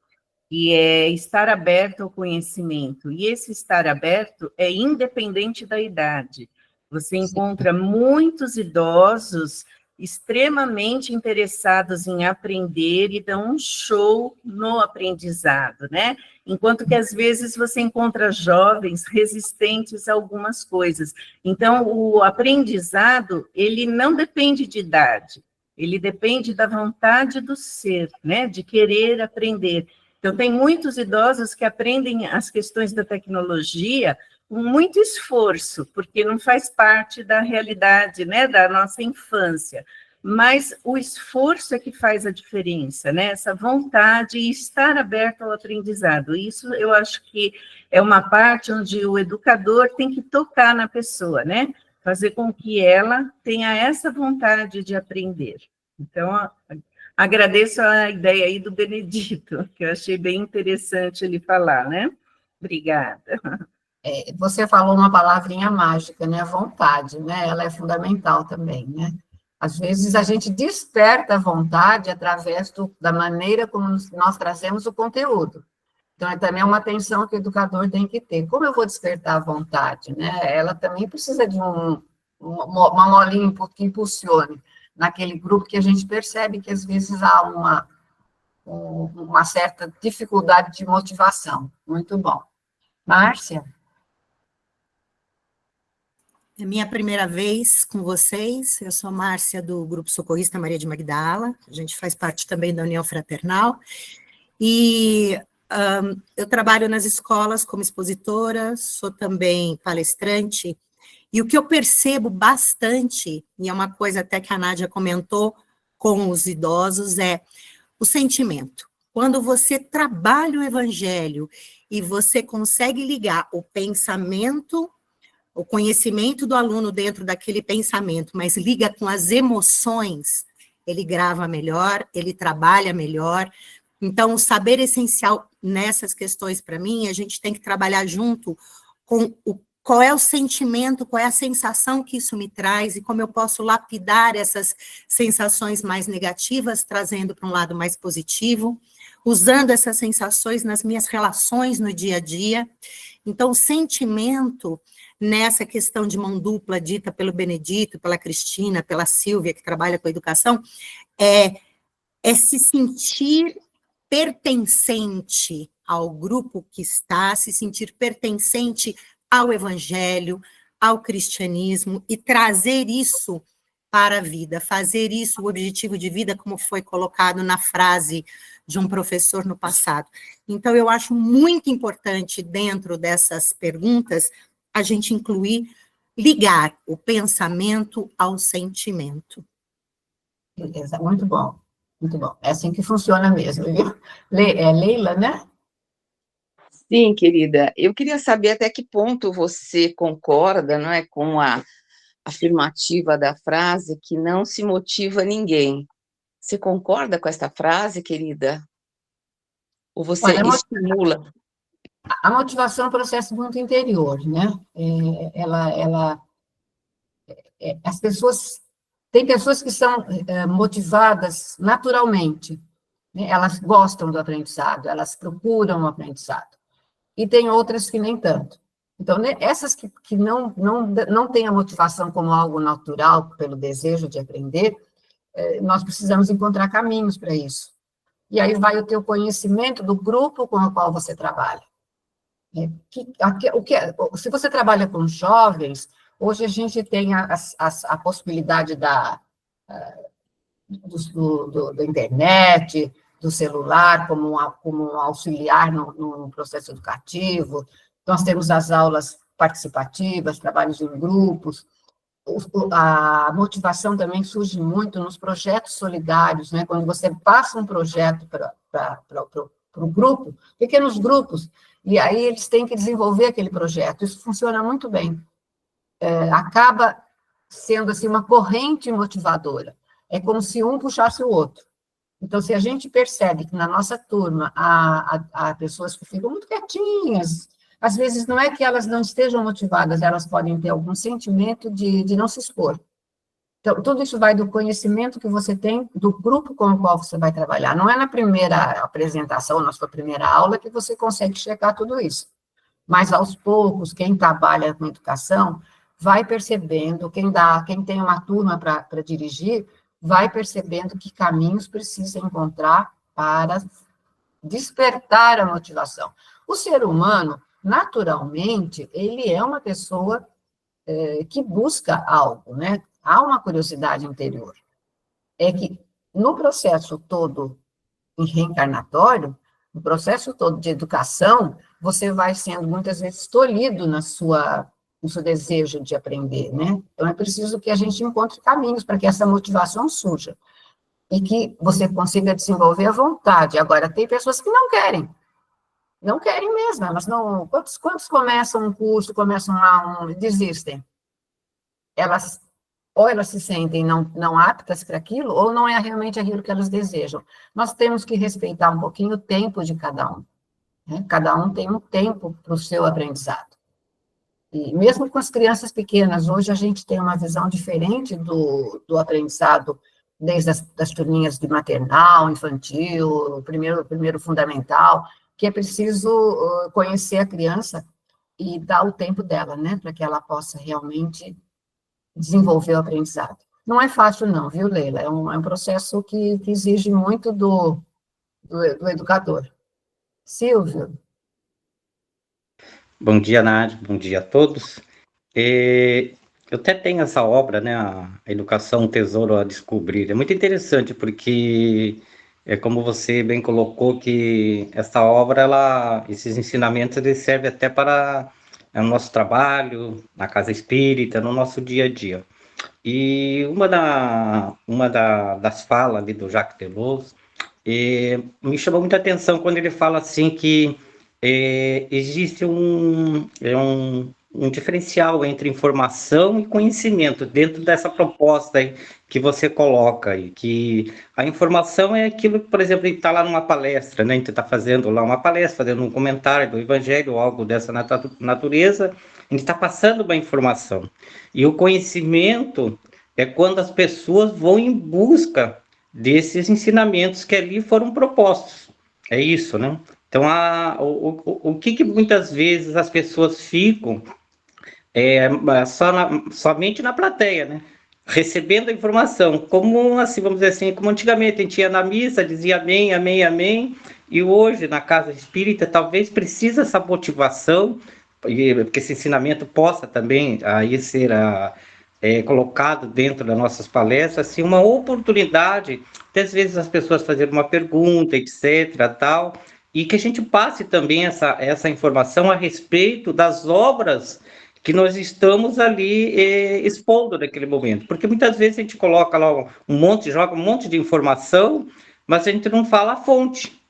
que é estar aberto ao conhecimento, e esse estar aberto é independente da idade. Você encontra muitos idosos extremamente interessados em aprender e dão um show no aprendizado, né? Enquanto que, às vezes, você encontra jovens resistentes a algumas coisas. Então, o aprendizado, ele não depende de idade, ele depende da vontade do ser, né? De querer aprender. Então, tem muitos idosos que aprendem as questões da tecnologia com muito esforço, porque não faz parte da realidade, né, da nossa infância. Mas o esforço é que faz a diferença, né? Essa vontade e estar aberto ao aprendizado. Isso eu acho que é uma parte onde o educador tem que tocar na pessoa, né? Fazer com que ela tenha essa vontade de aprender. Então, agradeço a ideia aí do Benedito, que eu achei bem interessante ele falar, né? Obrigada. Você falou uma palavrinha mágica, né? Vontade, né? Ela é fundamental também, né? Às vezes a gente desperta a vontade através da maneira como nós trazemos o conteúdo. Então, também é uma atenção que o educador tem que ter. Como eu vou despertar a vontade, né? Ela também precisa de uma molinha que impulsione naquele grupo que a gente percebe que às vezes há uma certa dificuldade de motivação. Muito bom. Márcia? É minha primeira vez com vocês, eu sou Márcia do Grupo Socorrista Maria de Magdala, a gente faz parte também da União Fraternal, e eu trabalho nas escolas como expositora, sou também palestrante, e o que eu percebo bastante, e é uma coisa até que a Nádia comentou com os idosos, é o sentimento. Quando você trabalha o evangelho e você consegue ligar o pensamento, o conhecimento do aluno dentro daquele pensamento, mas liga com as emoções, ele grava melhor, ele trabalha melhor. Então, o saber essencial nessas questões, para mim, a gente tem que trabalhar junto com qual é o sentimento, qual é a sensação que isso me traz e como eu posso lapidar essas sensações mais negativas, trazendo para um lado mais positivo. usando essas sensações nas minhas relações no dia a dia. Então, o sentimento nessa questão de mão dupla dita pelo Benedito, pela Cristina, pela Silvia, que trabalha com a educação, é se sentir pertencente ao grupo que está, se sentir pertencente ao Evangelho, ao cristianismo, e trazer isso para a vida, fazer isso o objetivo de vida, como foi colocado na frase de um professor no passado. Então, eu acho muito importante, dentro dessas perguntas, a gente incluir, ligar o pensamento ao sentimento. Beleza, muito bom, muito bom. É assim que funciona mesmo, viu? Leila, né? Sim, querida. Eu queria saber até que ponto você concorda, não é, com a afirmativa da frase que não se motiva ninguém. Você concorda com esta frase, querida? Ou você estimula? A motivação é um processo muito interior, né? As pessoas... Tem pessoas que são motivadas naturalmente, né? Elas gostam do aprendizado, elas procuram o aprendizado. E tem outras que nem tanto. Então, né, essas que não têm a motivação como algo natural, pelo desejo de aprender, nós precisamos encontrar caminhos para isso. E aí vai o teu conhecimento do grupo com o qual você trabalha. Se você trabalha com jovens, hoje a gente tem a possibilidade da internet, do celular, como um auxiliar no processo educativo. Nós temos as aulas participativas, trabalhos em grupos. A motivação também surge muito nos projetos solidários, né? Quando você passa um projeto para o grupo, pequenos grupos, e aí eles têm que desenvolver aquele projeto. Isso funciona muito bem. Acaba sendo assim, uma corrente motivadora. É como se um puxasse o outro. Então, se a gente percebe que na nossa turma há pessoas que ficam muito quietinhas, às vezes não é que elas não estejam motivadas, elas podem ter algum sentimento de não se expor. Então, tudo isso vai do conhecimento que você tem do grupo com o qual você vai trabalhar. Não é na primeira apresentação, na sua primeira aula, que você consegue checar tudo isso. Mas, aos poucos, quem trabalha com educação vai percebendo, quem tem uma turma para dirigir, vai percebendo que caminhos precisa encontrar para despertar a motivação. O ser humano, naturalmente, ele é uma pessoa que busca algo, né? Há uma curiosidade interior. É que no processo todo reencarnatório, no processo todo de educação, você vai sendo muitas vezes tolhido no seu desejo de aprender, né? Então, é preciso que a gente encontre caminhos para que essa motivação surja e que você consiga desenvolver a vontade. Agora, tem pessoas que não querem mesmo, elas não... Quantos começam um curso, começam lá, desistem? Ou elas se sentem não aptas para aquilo, ou não é realmente aquilo que elas desejam. Nós temos que respeitar um pouquinho o tempo de cada um, né? Cada um tem um tempo para o seu aprendizado. E mesmo com as crianças pequenas, hoje a gente tem uma visão diferente do aprendizado, desde as turminhas de maternal, infantil, primeiro fundamental, que é preciso conhecer a criança e dar o tempo dela, né, para que ela possa realmente desenvolver o aprendizado. Não é fácil não, viu, Leila? É um processo que exige muito do educador. Silvio? Bom dia, Nádia, bom dia a todos. Eu até tenho essa obra, né, a Educação, um Tesouro a Descobrir. É muito interessante, porque é como você bem colocou, que essa obra, esses ensinamentos, eles servem até para o nosso trabalho, na casa espírita, no nosso dia a dia. E uma das falas ali do Jacques Delors me chamou muita atenção quando ele fala assim que existe um diferencial entre informação e conhecimento dentro dessa proposta aí que você coloca aí, que a informação é aquilo que, por exemplo, está lá numa palestra, né? A gente está fazendo lá uma palestra, fazendo um comentário do Evangelho ou algo dessa natureza, a gente está passando uma informação. E o conhecimento é quando as pessoas vão em busca desses ensinamentos que ali foram propostos. É isso, né? Então, o que muitas vezes as pessoas ficam somente na plateia, né? Recebendo a informação, como assim, vamos dizer assim, como antigamente a gente ia na missa, dizia amém, amém, amém, e hoje na casa espírita talvez precisa essa motivação, porque esse ensinamento possa também aí ser colocado dentro das nossas palestras, assim, uma oportunidade, às vezes as pessoas fazerem uma pergunta, etc, tal, e que a gente passe também essa informação a respeito das obras que nós estamos ali expondo naquele momento, porque muitas vezes a gente coloca lá joga um monte de informação, mas a gente não fala a fonte,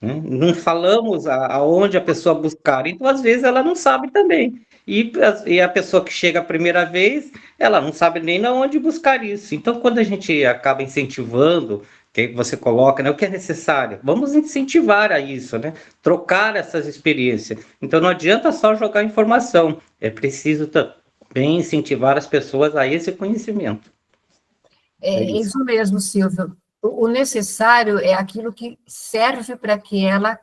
né? Não falamos aonde a pessoa buscar, então às vezes ela não sabe também, e a pessoa que chega a primeira vez, ela não sabe nem onde buscar isso, então quando a gente acaba incentivando, que você coloca, né, o que é necessário, vamos incentivar a isso, né, trocar essas experiências, então não adianta só jogar informação, é preciso também incentivar as pessoas a esse conhecimento. É isso mesmo, Silvio. O necessário é aquilo que serve para que ela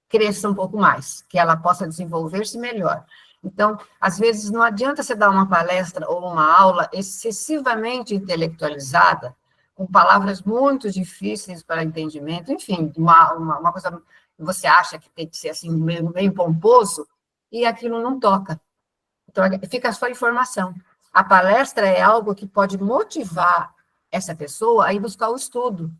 cresça um pouco mais, que ela possa desenvolver-se melhor. Então, às vezes, não adianta você dar uma palestra ou uma aula excessivamente intelectualizada, com palavras muito difíceis para entendimento, enfim, uma coisa que você acha que tem que ser assim, meio pomposo, e aquilo não toca. Então, fica só informação. A palestra é algo que pode motivar essa pessoa a ir buscar o estudo,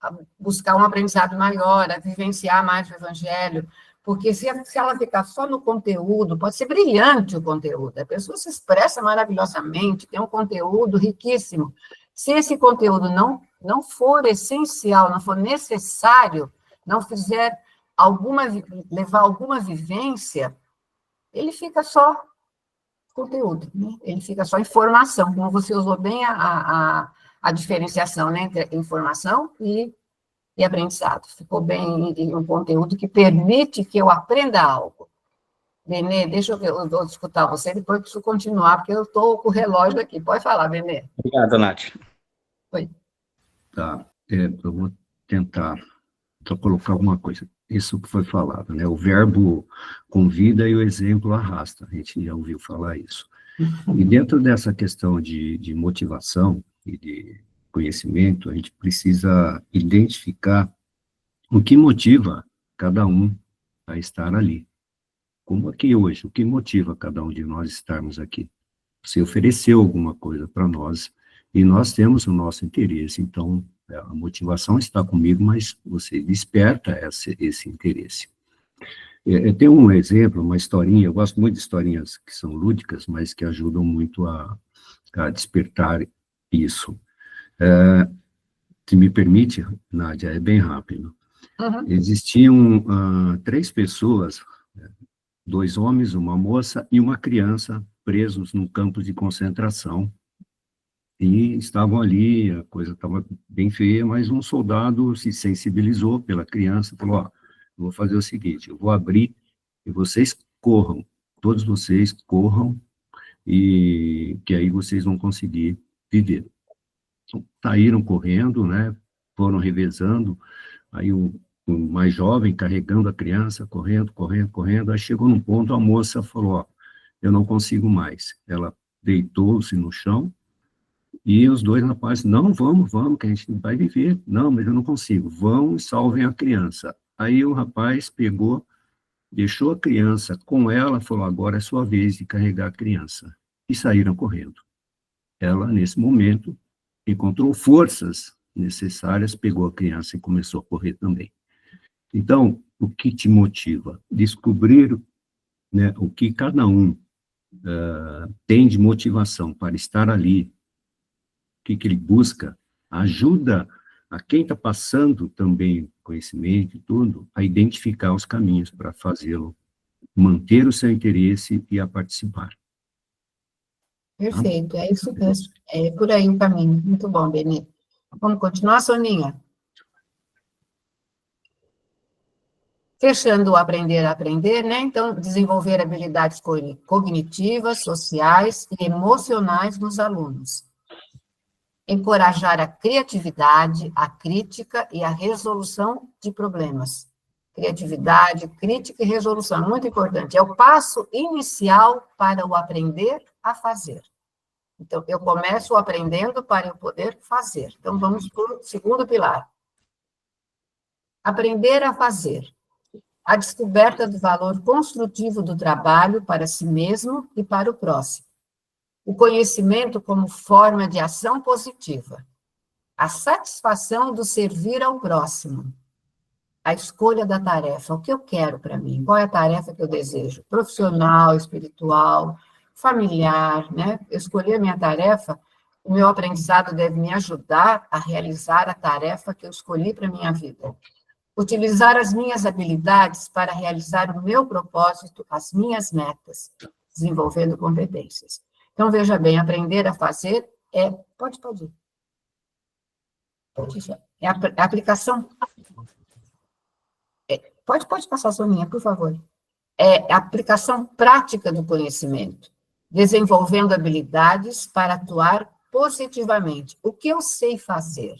a buscar um aprendizado maior, a vivenciar mais o evangelho, porque se ela ficar só no conteúdo, pode ser brilhante o conteúdo, a pessoa se expressa maravilhosamente, tem um conteúdo riquíssimo. Se esse conteúdo não for essencial, não for necessário, não fizer levar alguma vivência, ele fica só conteúdo, né? Ele fica só informação, como você usou bem a diferenciação, né, entre informação e aprendizado. Ficou bem um conteúdo que permite que eu aprenda algo. Benê, deixa eu vou escutar você, depois preciso continuar, porque eu estou com o relógio aqui. Pode falar, Benê. Obrigado, Nath. Oi. Tá, eu vou tentar só colocar alguma coisa. Isso que foi falado, né? O verbo convida e o exemplo arrasta. A gente já ouviu falar isso. E dentro dessa questão de motivação e de conhecimento, a gente precisa identificar o que motiva cada um a estar ali. Como aqui hoje, o que motiva cada um de nós estarmos aqui? Você ofereceu alguma coisa para nós e nós temos o nosso interesse, então a motivação está comigo, mas você desperta esse interesse. Eu tenho um exemplo, uma historinha, eu gosto muito de historinhas que são lúdicas, mas que ajudam muito a despertar isso. Se me permite, Nádia, é bem rápido. Uhum. Existiam 3 pessoas, 2 homens, uma moça e uma criança, presos num campo de concentração, e estavam ali, a coisa estava bem feia, mas um soldado se sensibilizou pela criança, falou, eu vou fazer o seguinte, eu vou abrir e vocês corram, todos vocês corram, e que aí vocês vão conseguir viver. Então, saíram correndo, né, foram revezando, aí o mais jovem carregando a criança, correndo, aí chegou num ponto, a moça falou, eu não consigo mais. Ela deitou-se no chão, e os 2 rapazes, não, vamos, que a gente vai viver. Não, mas eu não consigo. Vão e salvem a criança. Aí o rapaz pegou, deixou a criança com ela, falou, agora é sua vez de carregar a criança. E saíram correndo. Ela, nesse momento, encontrou forças necessárias, pegou a criança e começou a correr também. Então, o que te motiva? Descobrir, né, o que cada um tem de motivação para estar ali, o que ele busca, ajuda a quem está passando também conhecimento e tudo, a identificar os caminhos para fazê-lo, manter o seu interesse e a participar. Perfeito, é isso mesmo. É por aí o caminho. Muito bom, Benê. Vamos continuar, Soninha? Fechando o aprender a aprender, né? Então, desenvolver habilidades cognitivas, sociais e emocionais nos alunos. Encorajar a criatividade, a crítica e a resolução de problemas. criatividade, crítica e resolução. Muito importante. É o passo inicial para o aprender a fazer. Então, eu começo aprendendo para eu poder fazer. Então, vamos para o segundo pilar. Aprender a fazer. A descoberta do valor construtivo do trabalho para si mesmo e para o próximo. O conhecimento como forma de ação positiva. A satisfação do servir ao próximo. A escolha da tarefa. O que eu quero para mim? Qual é a tarefa que eu desejo? Profissional, espiritual, familiar, né? Eu escolhi a minha tarefa, o meu aprendizado deve me ajudar a realizar a tarefa que eu escolhi para a minha vida. Utilizar as minhas habilidades para realizar o meu propósito, as minhas metas, desenvolvendo competências. Então, veja bem, aprender a fazer é... Pode ir. É a aplicação... Pode passar, Soninha, por favor. É a aplicação prática do conhecimento, desenvolvendo habilidades para atuar positivamente. O que eu sei fazer?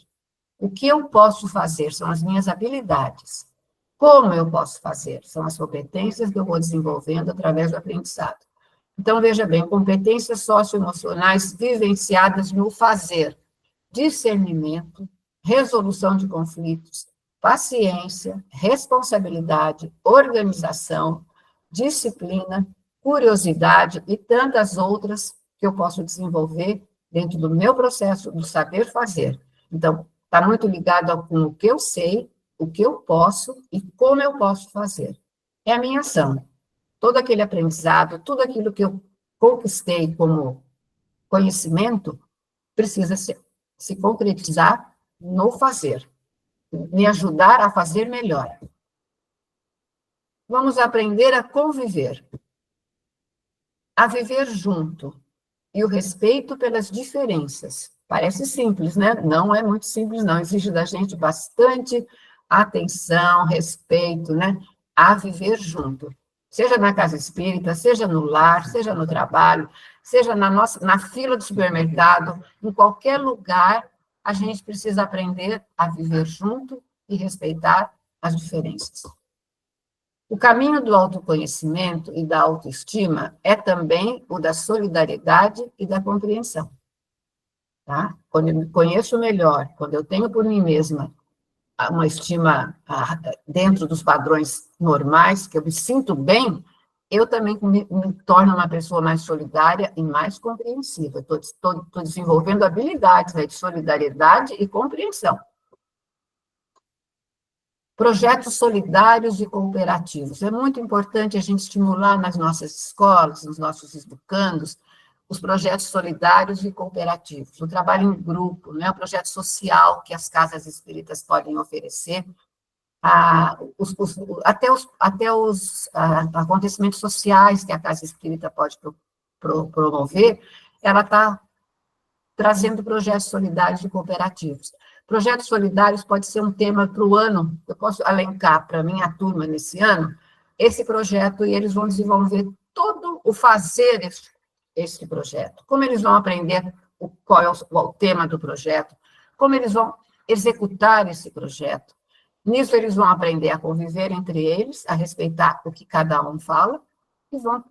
O que eu posso fazer são as minhas habilidades. Como eu posso fazer? São as competências que eu vou desenvolvendo através do aprendizado. Então, veja bem, competências socioemocionais vivenciadas no fazer, discernimento, resolução de conflitos, paciência, responsabilidade, organização, disciplina, curiosidade e tantas outras que eu posso desenvolver dentro do meu processo do saber fazer. Então, está muito ligado com o que eu sei, o que eu posso e como eu posso fazer. É a minha ação. Todo aquele aprendizado, tudo aquilo que eu conquistei como conhecimento, precisa se concretizar no fazer. Me ajudar a fazer melhor. Vamos aprender a conviver. A viver junto. E o respeito pelas diferenças. Parece simples, né? Não é muito simples, não. Exige da gente bastante atenção, respeito, né? A viver junto. Seja na casa espírita, seja no lar, seja no trabalho, seja na fila do supermercado, em qualquer lugar, a gente precisa aprender a viver junto e respeitar as diferenças. O caminho do autoconhecimento e da autoestima é também o da solidariedade e da compreensão. Tá? Quando eu me conheço melhor, quando eu tenho por mim mesma uma estima dentro dos padrões normais, que eu me sinto bem, eu também me torno uma pessoa mais solidária e mais compreensiva. Estou desenvolvendo habilidades, né, de solidariedade e compreensão. Projetos solidários e cooperativos. É muito importante a gente estimular nas nossas escolas, nos nossos educandos, os projetos solidários e cooperativos, o trabalho em grupo, né, o projeto social que as casas espíritas podem oferecer, até os acontecimentos sociais que a casa espírita pode promover, ela está trazendo projetos solidários e cooperativos. Projetos solidários pode ser um tema para o ano, eu posso elencar para a minha turma nesse ano, esse projeto, e eles vão desenvolver todo o fazer esse projeto, como eles vão aprender qual é o tema do projeto, como eles vão executar esse projeto. Nisso, eles vão aprender a conviver entre eles, a respeitar o que cada um fala, e vão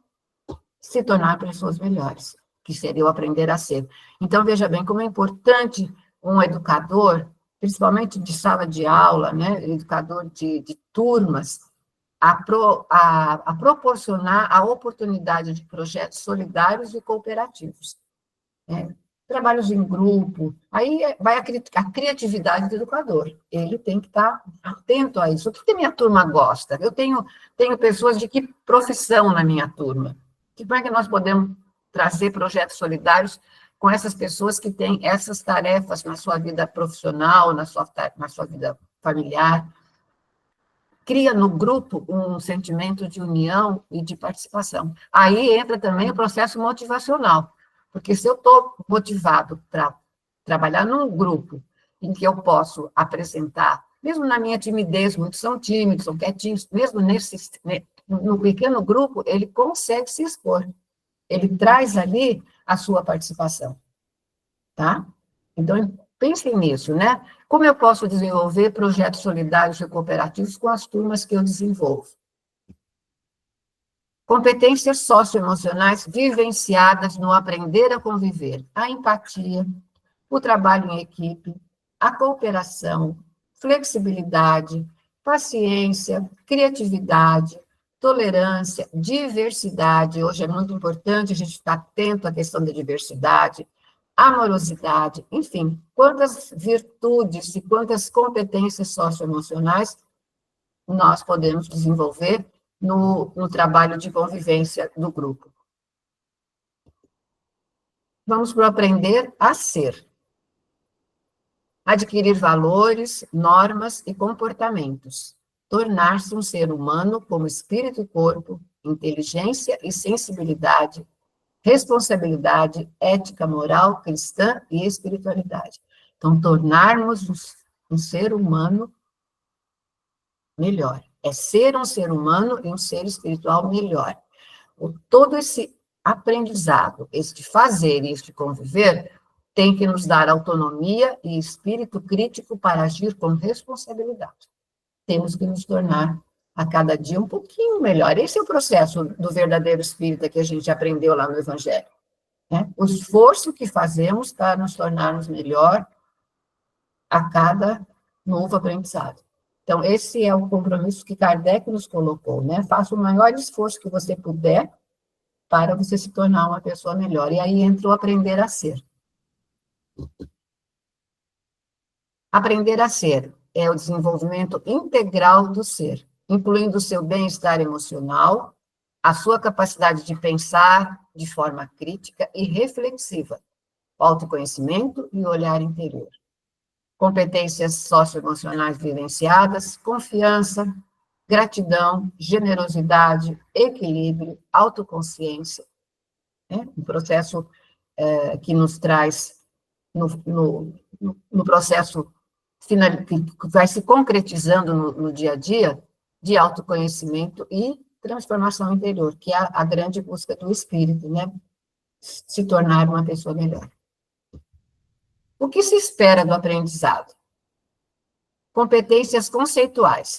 se tornar pessoas melhores, que seria o aprender a ser. Então, veja bem como é importante um educador, principalmente de sala de aula, né, educador de turmas, a proporcionar a oportunidade de projetos solidários e cooperativos. Trabalhos em grupo, aí vai a criatividade do educador, ele tem que estar atento a isso. O que a minha turma gosta? Eu tenho pessoas de que profissão na minha turma? Como é que nós podemos trazer projetos solidários com essas pessoas que têm essas tarefas na sua vida profissional, na sua vida familiar? Cria no grupo um sentimento de união e de participação. Aí entra também o processo motivacional, porque se eu estou motivado para trabalhar num grupo em que eu posso apresentar, mesmo na minha timidez, muitos são tímidos, são quietinhos, mesmo no pequeno grupo, ele consegue se expor, ele traz ali a sua participação, tá? Então, pensem nisso, né? Como eu posso desenvolver projetos solidários e cooperativos com as turmas que eu desenvolvo? Competências socioemocionais vivenciadas no aprender a conviver. A empatia, o trabalho em equipe, a cooperação, flexibilidade, paciência, criatividade, tolerância, diversidade. Hoje é muito importante a gente estar atento à questão da diversidade, amorosidade, enfim, quantas virtudes e quantas competências socioemocionais nós podemos desenvolver no trabalho de convivência do grupo. Vamos para o aprender a ser. Adquirir valores, normas e comportamentos. Tornar-se um ser humano como espírito e corpo, inteligência e sensibilidade, responsabilidade, ética, moral, cristã e espiritualidade. Então, tornarmos um ser humano melhor. É ser um ser humano e um ser espiritual melhor. Todo esse aprendizado, este fazer e este conviver, tem que nos dar autonomia e espírito crítico para agir com responsabilidade. Temos que nos tornar, a cada dia, um pouquinho melhor. Esse é o processo do verdadeiro espírita que a gente aprendeu lá no Evangelho. Né? O esforço que fazemos para nos tornarmos melhor a cada novo aprendizado. Então, esse é o compromisso que Kardec nos colocou, né? Faça o maior esforço que você puder para você se tornar uma pessoa melhor. E aí entra o aprender a ser. Aprender a ser é o desenvolvimento integral do ser, incluindo o seu bem-estar emocional, a sua capacidade de pensar de forma crítica e reflexiva, o autoconhecimento e o olhar interior. Competências socioemocionais vivenciadas, confiança, gratidão, generosidade, equilíbrio, autoconsciência, né? Um processo que nos traz, no processo final, que vai se concretizando no dia a dia, de autoconhecimento e transformação interior, que é a grande busca do espírito, né? Se tornar uma pessoa melhor. O que se espera do aprendizado? Competências conceituais,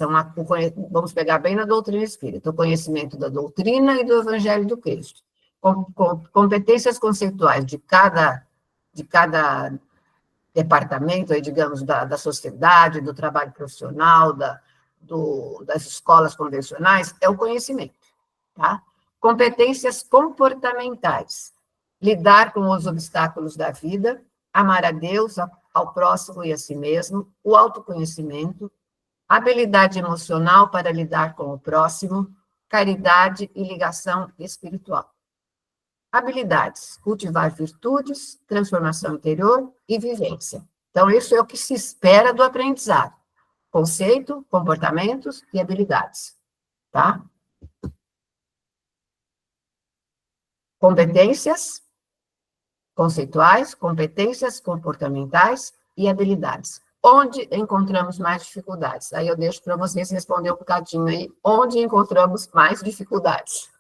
vamos pegar bem na doutrina espírita, o conhecimento da doutrina e do Evangelho do Cristo. Competências conceituais de cada departamento, aí, digamos, da sociedade, do trabalho profissional, das escolas convencionais, é o conhecimento. Tá? Competências comportamentais, lidar com os obstáculos da vida, amar a Deus, ao próximo e a si mesmo, o autoconhecimento, habilidade emocional para lidar com o próximo, caridade e ligação espiritual. Habilidades, cultivar virtudes, transformação interior e vivência. Então, isso é o que se espera do aprendizado. Conceito, comportamentos e habilidades. Tá? Competências conceituais, competências comportamentais e habilidades. Onde encontramos mais dificuldades? Aí eu deixo para vocês responder um bocadinho aí, onde encontramos mais dificuldades.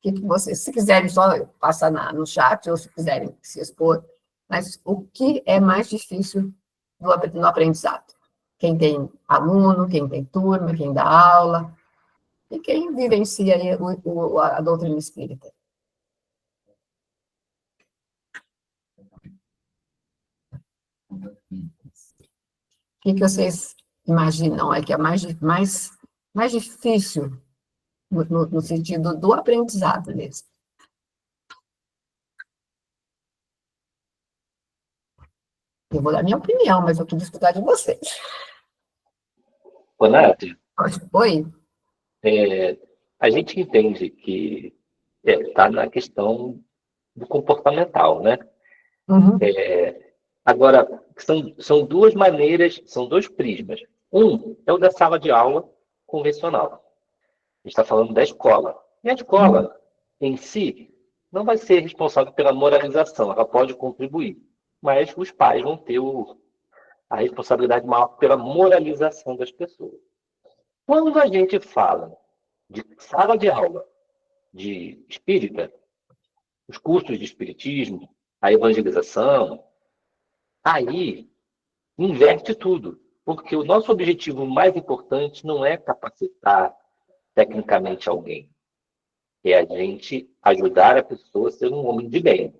Que vocês, se quiserem só passar no chat, ou se quiserem se expor, mas o que é mais difícil no aprendizado? Quem tem aluno, quem tem turma, quem dá aula, e quem vivencia aí a doutrina espírita. O que vocês imaginam é que é mais difícil no sentido do aprendizado mesmo? Eu vou dar minha opinião, mas eu queria escutar de vocês. Ô, Nádia, Oi? a gente entende que está na questão do comportamental, né? Uhum. Agora, são duas maneiras, são dois prismas. Um é o da sala de aula convencional. A gente está falando da escola. E a escola, em si, não vai ser responsável pela moralização, ela pode contribuir. Mas os pais vão ter a responsabilidade maior pela moralização das pessoas. Quando a gente fala de sala de aula de espírita, os cursos de espiritismo, a evangelização, aí inverte tudo, porque o nosso objetivo mais importante não é capacitar tecnicamente alguém, é a gente ajudar a pessoa a ser um homem de bem.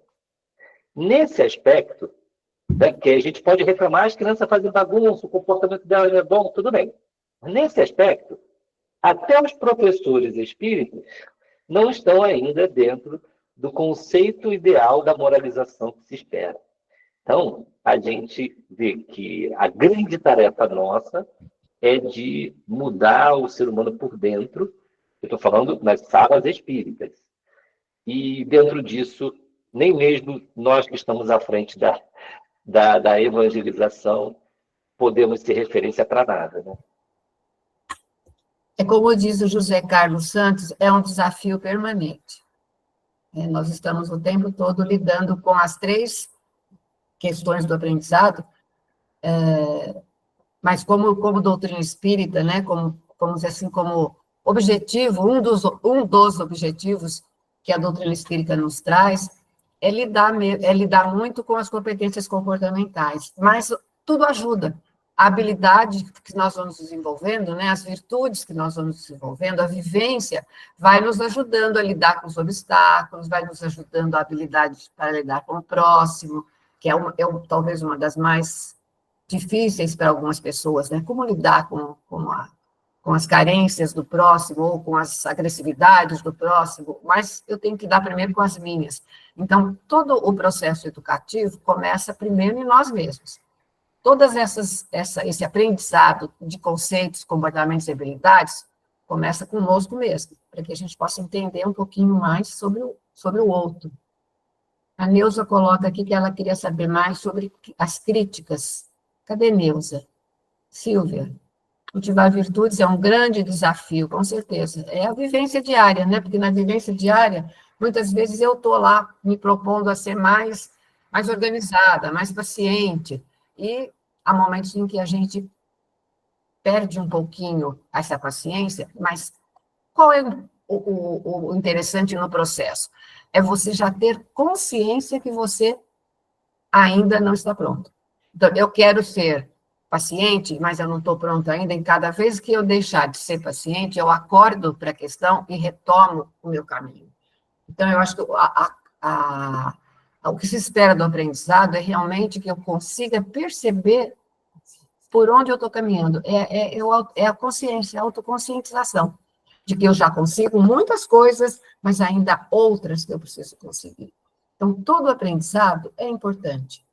Nesse aspecto, né, que a gente pode reclamar, as crianças fazem bagunça, o comportamento delas é bom, tudo bem. Nesse aspecto, até os professores espíritas não estão ainda dentro do conceito ideal da moralização que se espera. Então, a gente vê que a grande tarefa nossa é de mudar o ser humano por dentro. Eu estou falando nas salas espíritas. E dentro disso, nem mesmo nós que estamos à frente da evangelização podemos ser referência para nada, né? É como diz o José Carlos Santos, é um desafio permanente. Nós estamos o tempo todo lidando com as 3 questões do aprendizado, mas como doutrina espírita, né, como assim, como objetivo, um dos objetivos que a doutrina espírita nos traz é lidar muito com as competências comportamentais, mas tudo ajuda. A habilidade que nós vamos desenvolvendo, né, as virtudes que nós vamos desenvolvendo, a vivência, vai nos ajudando a lidar com os obstáculos, vai nos ajudando a habilidade para lidar com o próximo, que é talvez uma das mais difíceis para algumas pessoas, né? Como lidar com as carências do próximo ou com as agressividades do próximo, mas eu tenho que lidar primeiro com as minhas. Então, todo o processo educativo começa primeiro em nós mesmos. Todas esse aprendizado de conceitos, comportamentos e habilidades começa conosco mesmo, para que a gente possa entender um pouquinho mais sobre o outro. A Neuza coloca aqui que ela queria saber mais sobre as críticas. Cadê Neuza? Silvia, cultivar virtudes é um grande desafio, com certeza. É a vivência diária, né? Porque na vivência diária, muitas vezes eu estou lá me propondo a ser mais organizada, mais paciente. E há momentos em que a gente perde um pouquinho essa paciência, mas qual é o interessante no processo? É você já ter consciência que você ainda não está pronto. Então, eu quero ser paciente, mas eu não estou pronto ainda, e cada vez que eu deixar de ser paciente, eu acordo para a questão e retomo o meu caminho. Então, eu acho que o que se espera do aprendizado é realmente que eu consiga perceber por onde eu estou caminhando. É a consciência, a autoconscientização, de que eu já consigo muitas coisas, mas ainda há outras que eu preciso conseguir. Então, todo aprendizado é importante,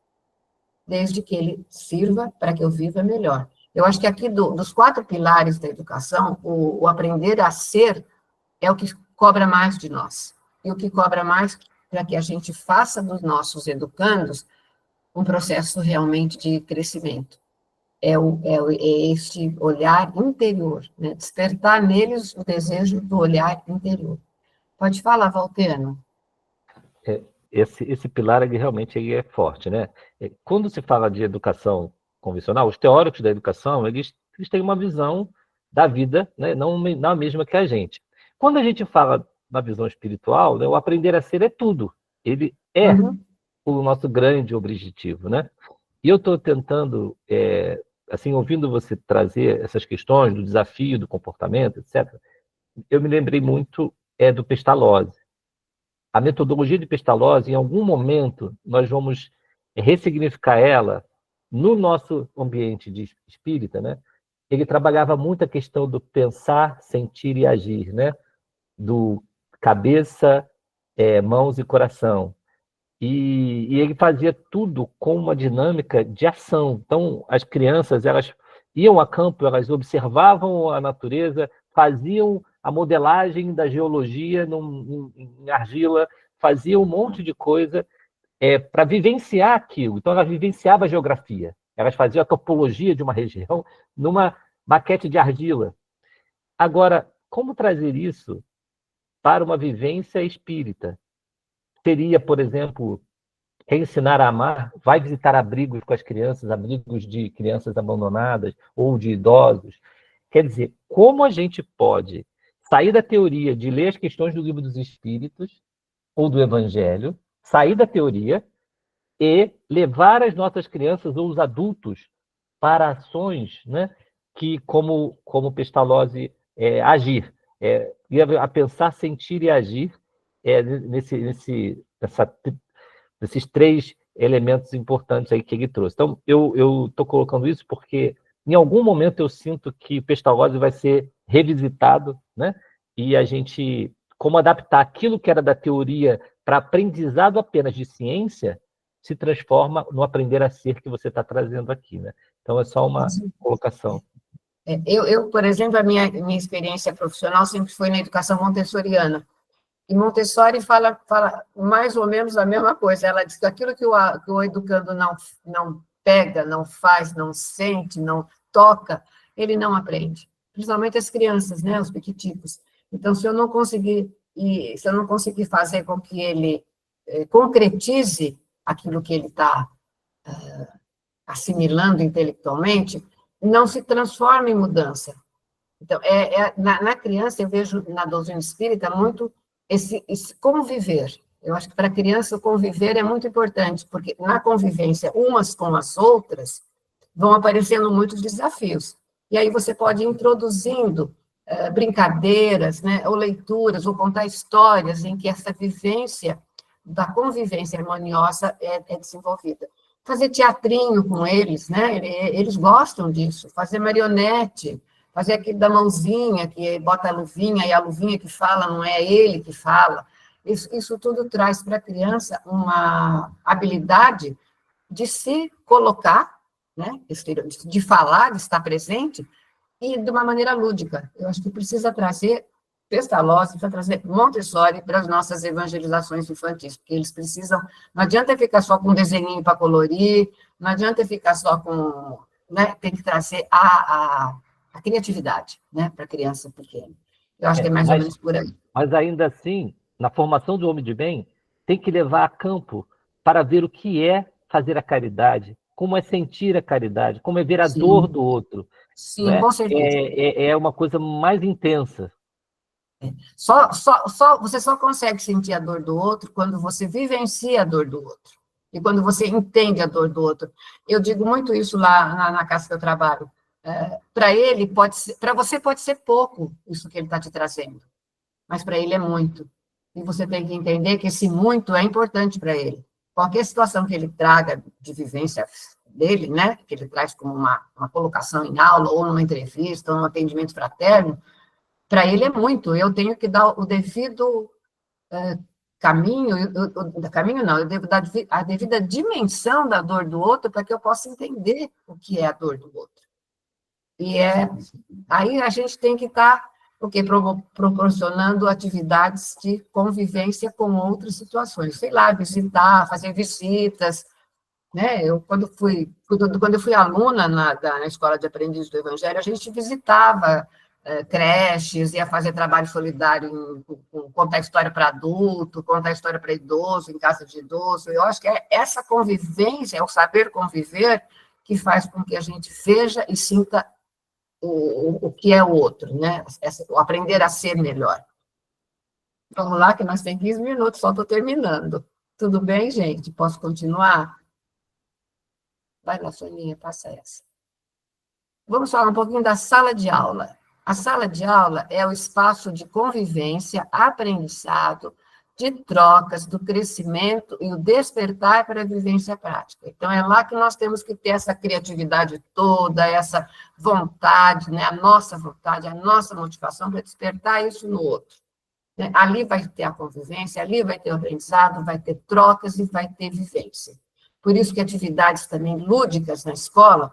desde que ele sirva para que eu viva melhor. Eu acho que aqui, dos 4 pilares da educação, o aprender a ser é o que cobra mais de nós. E o que cobra mais para que a gente faça dos nossos educandos um processo realmente de crescimento. É este olhar interior, né? Despertar neles o desejo do olhar interior. Pode falar, Valteno. Esse pilar ele realmente ele é forte, né? Quando se fala de educação convencional, os teóricos da educação eles têm uma visão da vida, né? Não a mesma que a gente. Quando a gente fala na visão espiritual, né, o aprender a ser é tudo. Ele é o nosso grande objetivo, né? E eu estou tentando, assim, ouvindo você trazer essas questões do desafio, do comportamento, etc., eu me lembrei muito do Pestalozzi. A metodologia de Pestalozzi, em algum momento, nós vamos ressignificar ela no nosso ambiente de espírita, né? Ele trabalhava muito a questão do pensar, sentir e agir, né? Do cabeça, mãos e coração. E ele fazia tudo com uma dinâmica de ação. Então, as crianças, elas iam a campo, elas observavam a natureza, faziam a modelagem da geologia em argila, faziam um monte de coisa para vivenciar aquilo. Então, elas vivenciavam a geografia. Elas faziam a topologia de uma região numa maquete de argila. Agora, como trazer isso para uma vivência espírita? Seria, por exemplo, ensinar a amar, vai visitar abrigos com as crianças, abrigos de crianças abandonadas ou de idosos. Quer dizer, como a gente pode sair da teoria de ler as questões do Livro dos Espíritos ou do Evangelho, sair da teoria e levar as nossas crianças ou os adultos para ações, né, que, como Pestalozzi, agir, a pensar, sentir e agir, nesses 3 elementos importantes aí que ele trouxe. Então, eu estou colocando isso porque, em algum momento, eu sinto que Pestalozzi vai ser revisitado, né? E a gente, como adaptar aquilo que era da teoria para aprendizado apenas de ciência, se transforma no aprender a ser que você está trazendo aqui, né? Então, é só uma colocação. Eu, por exemplo, a minha experiência profissional sempre foi na educação montessoriana. E Montessori fala mais ou menos a mesma coisa. Ela diz que aquilo que o educando não pega, não faz, não sente, não toca, ele não aprende. Principalmente as crianças, né, os pequiticos. Então, se eu não conseguir fazer com que ele concretize aquilo que ele está assimilando intelectualmente, não se transforma em mudança. Então, na criança, eu vejo na doutrina espírita muito esse conviver. Eu acho que para a criança o conviver é muito importante, porque na convivência umas com as outras vão aparecendo muitos desafios. E aí você pode ir introduzindo brincadeiras, né, ou leituras, ou contar histórias em que essa vivência da convivência harmoniosa é desenvolvida. Fazer teatrinho com eles, né, eles gostam disso, fazer marionete, fazer aquele da mãozinha, que bota a luvinha, e a luvinha que fala não é ele que fala. Isso tudo traz para a criança uma habilidade de se colocar, né, de falar, de estar presente, e de uma maneira lúdica. Eu acho que precisa trazer Pestalozzi, precisa trazer Montessori para as nossas evangelizações infantis, porque eles precisam... Não adianta ficar só com um desenhinho para colorir, não adianta ficar só com... Né, tem que trazer a criatividade, né, para a criança pequena. Eu acho que é mais ou menos por aí. Mas ainda assim, na formação do homem de bem, tem que levar a campo para ver o que é fazer a caridade, como é sentir a caridade, como é ver a dor do outro. Sim, né? Com certeza. É uma coisa mais intensa. Você só consegue sentir a dor do outro quando você vivencia a dor do outro. E quando você entende a dor do outro. Eu digo muito isso lá na casa que eu trabalho. Para ele, para você pode ser pouco isso que ele está te trazendo, mas para ele é muito. E você tem que entender que esse muito é importante para ele. Qualquer situação que ele traga de vivência dele, né, que ele traz como uma colocação em aula, ou numa entrevista, ou num atendimento fraterno, para ele é muito. Eu tenho que dar o devido caminho, eu devo dar a devida dimensão da dor do outro para que eu possa entender o que é a dor do outro. E aí a gente tem que estar proporcionando atividades de convivência com outras situações. Sei lá, visitar, fazer visitas. Né? Quando eu fui aluna na Escola de Aprendizes do Evangelho, a gente visitava creches, ia fazer trabalho solidário, contar história para adulto, contar história para idoso, em casa de idoso. Eu acho que é essa convivência, é o saber conviver, que faz com que a gente veja e sinta o que é o outro, né? O aprender a ser melhor. Vamos lá, que nós temos 15 minutos, só estou terminando. Tudo bem, gente? Posso continuar? Vai lá, Soninha, passa essa. Vamos falar um pouquinho da sala de aula. A sala de aula é o espaço de convivência, aprendizado, de trocas, do crescimento e o despertar para a vivência prática. Então, é lá que nós temos que ter essa criatividade toda, essa vontade, né? A nossa vontade, a nossa motivação para despertar isso no outro. Né? Ali vai ter a convivência, ali vai ter o aprendizado, vai ter trocas e vai ter vivência. Por isso que atividades também lúdicas na escola,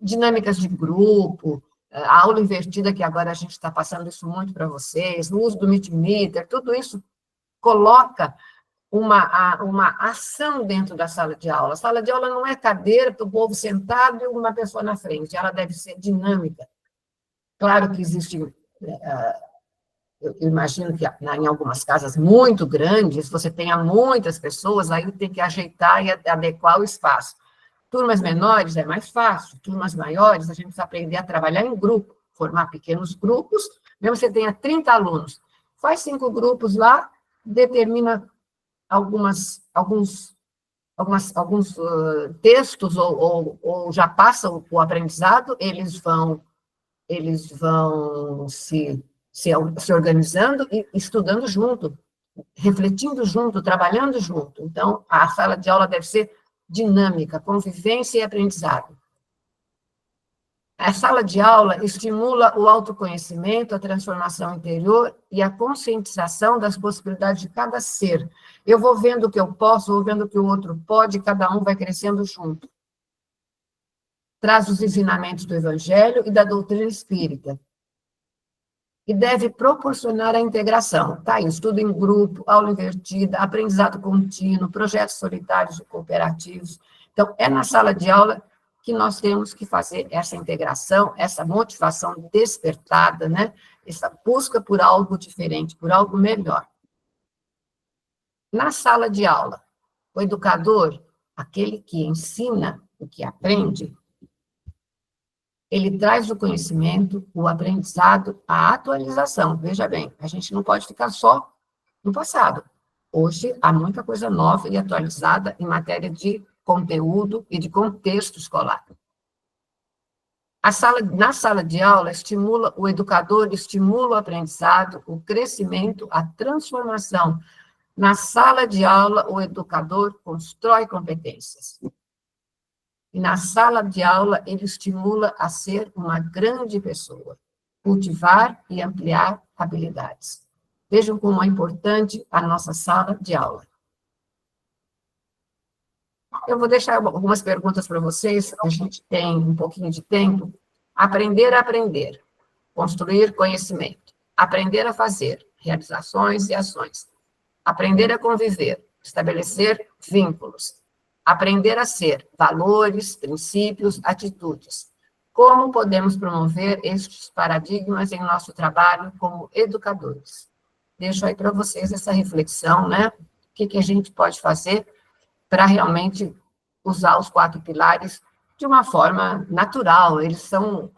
dinâmicas de grupo, a aula invertida, que agora a gente está passando isso muito para vocês, o uso do Mentimeter, tudo isso coloca uma ação dentro da sala de aula. A sala de aula não é cadeira para o povo sentado e uma pessoa na frente, ela deve ser dinâmica. Claro que existe, eu imagino que em algumas casas muito grandes, você tenha muitas pessoas, aí tem que ajeitar e adequar o espaço. Turmas menores é mais fácil, turmas maiores a gente precisa aprender a trabalhar em grupo, formar pequenos grupos, mesmo que você tenha 30 alunos, faz 5 grupos lá, determina alguns alguns textos ou já passam o aprendizado, eles vão se organizando e estudando junto, refletindo junto, trabalhando junto. Então, a sala de aula deve ser dinâmica, convivência e aprendizado. A sala de aula estimula o autoconhecimento, a transformação interior e a conscientização das possibilidades de cada ser. Eu vou vendo o que eu posso, vou vendo o que o outro pode, cada um vai crescendo junto. Traz os ensinamentos do Evangelho e da doutrina espírita. E deve proporcionar a integração. Tá aí, estudo em grupo, aula invertida, aprendizado contínuo, projetos solitários e cooperativos. Então, é na sala de aula que nós temos que fazer essa integração, essa motivação despertada, né? Essa busca por algo diferente, por algo melhor. Na sala de aula, o educador, aquele que ensina o que aprende, ele traz o conhecimento, o aprendizado, a atualização. Veja bem, a gente não pode ficar só no passado. Hoje, há muita coisa nova e atualizada em matéria de conteúdo e de contexto escolar. Na sala de aula, o educador estimula o aprendizado, o crescimento, a transformação. Na sala de aula, o educador constrói competências. E na sala de aula, ele estimula a ser uma grande pessoa, cultivar e ampliar habilidades. Vejam como é importante a nossa sala de aula. Eu vou deixar algumas perguntas para vocês, a gente tem um pouquinho de tempo. Aprender a aprender, construir conhecimento, aprender a fazer, realizações e ações, aprender a conviver, estabelecer vínculos, aprender a ser, valores, princípios, atitudes. Como podemos promover estes paradigmas em nosso trabalho como educadores? Deixo aí para vocês essa reflexão, né? O que a gente pode fazer para realmente usar os 4 pilares de uma forma natural. Eles são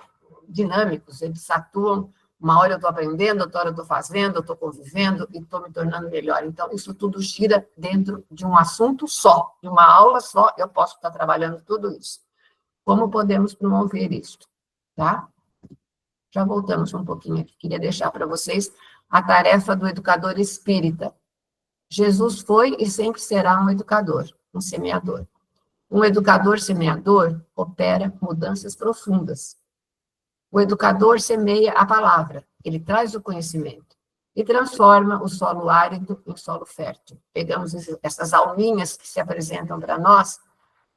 dinâmicos, eles atuam, uma hora eu estou aprendendo, outra hora eu estou fazendo, eu estou convivendo e estou me tornando melhor. Então, isso tudo gira dentro de um assunto só, de uma aula só, eu posso estar trabalhando tudo isso. Como podemos promover isso, tá? Já voltamos um pouquinho aqui. Queria deixar para vocês a tarefa do educador espírita. Jesus foi e sempre será um educador, um semeador. Um educador semeador opera mudanças profundas. O educador semeia a palavra, ele traz o conhecimento e transforma o solo árido em solo fértil. Pegamos essas alminhas que se apresentam para nós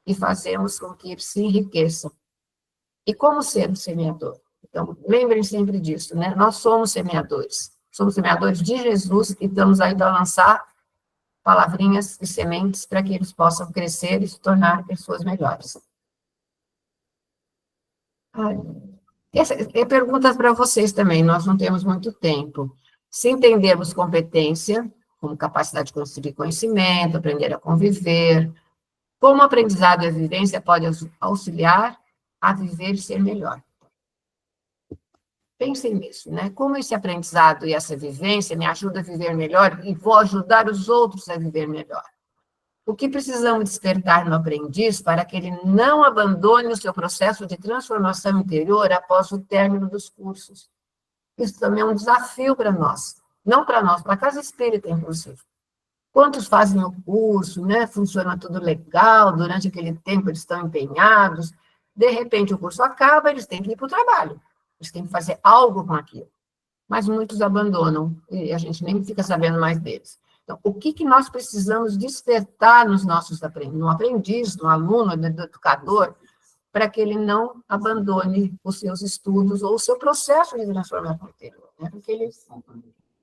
e fazemos com que eles se enriqueçam. E como ser um semeador? Então, lembrem sempre disso, né? Nós somos semeadores de Jesus e estamos aí para lançar palavrinhas e sementes para que eles possam crescer e se tornar pessoas melhores. Perguntas para vocês também, nós não temos muito tempo. Se entendermos competência, como capacidade de construir conhecimento, aprender a conviver, como aprendizado e a vivência pode auxiliar a viver e ser melhor. Pensem nisso, né? Como esse aprendizado e essa vivência me ajuda a viver melhor e vou ajudar os outros a viver melhor. O que precisamos despertar no aprendiz para que ele não abandone o seu processo de transformação interior após o término dos cursos? Isso também é um desafio para nós. Não para nós, para a Casa Espírita, inclusive. Quantos fazem o curso, né? Funciona tudo legal, durante aquele tempo eles estão empenhados, de repente o curso acaba, eles têm que ir para o trabalho. Eles têm que fazer algo com aquilo. Mas muitos abandonam, e a gente nem fica sabendo mais deles. Então, o que nós precisamos despertar no aprendiz, no aluno, no educador, para que ele não abandone os seus estudos ou o seu processo de transformação interior, né? Porque ele,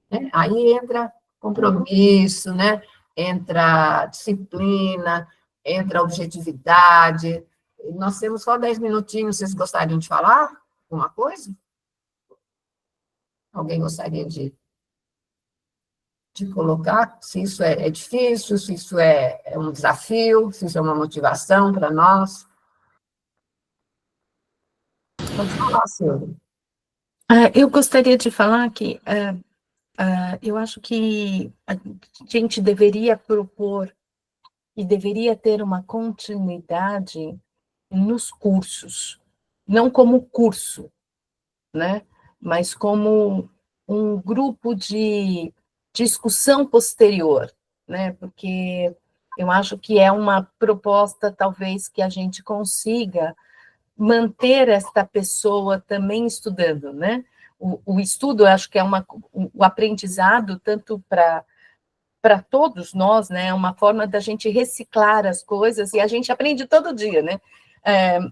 né? Aí entra compromisso, né? Entra disciplina, entra objetividade. Nós temos só 10 minutinhos, vocês gostariam de falar alguma coisa? Alguém gostaria de colocar se isso é difícil, se isso é um desafio, se isso é uma motivação para nós? Pode falar, Silvia. Eu gostaria de falar que eu acho que a gente deveria propor que deveria ter uma continuidade nos cursos, não como curso, né? Mas como um grupo de discussão posterior, né? Porque eu acho que é uma proposta, talvez, que a gente consiga manter esta pessoa também estudando, né? O estudo, eu acho que é o aprendizado, tanto para todos nós, né? É uma forma da gente reciclar as coisas, e a gente aprende todo dia, né?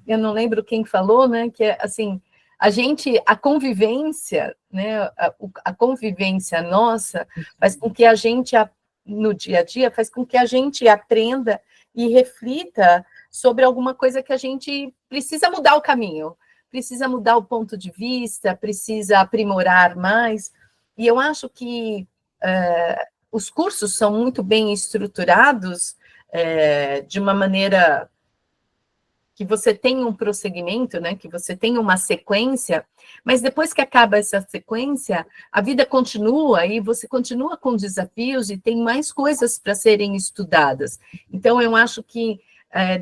Eu não lembro quem falou, né? Que é assim, a convivência, né? A convivência nossa faz com que a gente, no dia a dia, faz com que a gente aprenda e reflita sobre alguma coisa que a gente precisa mudar o caminho, precisa mudar o ponto de vista, precisa aprimorar mais. E eu acho que os cursos são muito bem estruturados, de uma maneira que você tem um prosseguimento, né, que você tem uma sequência, mas depois que acaba essa sequência, a vida continua e você continua com desafios e tem mais coisas para serem estudadas. Então, eu acho que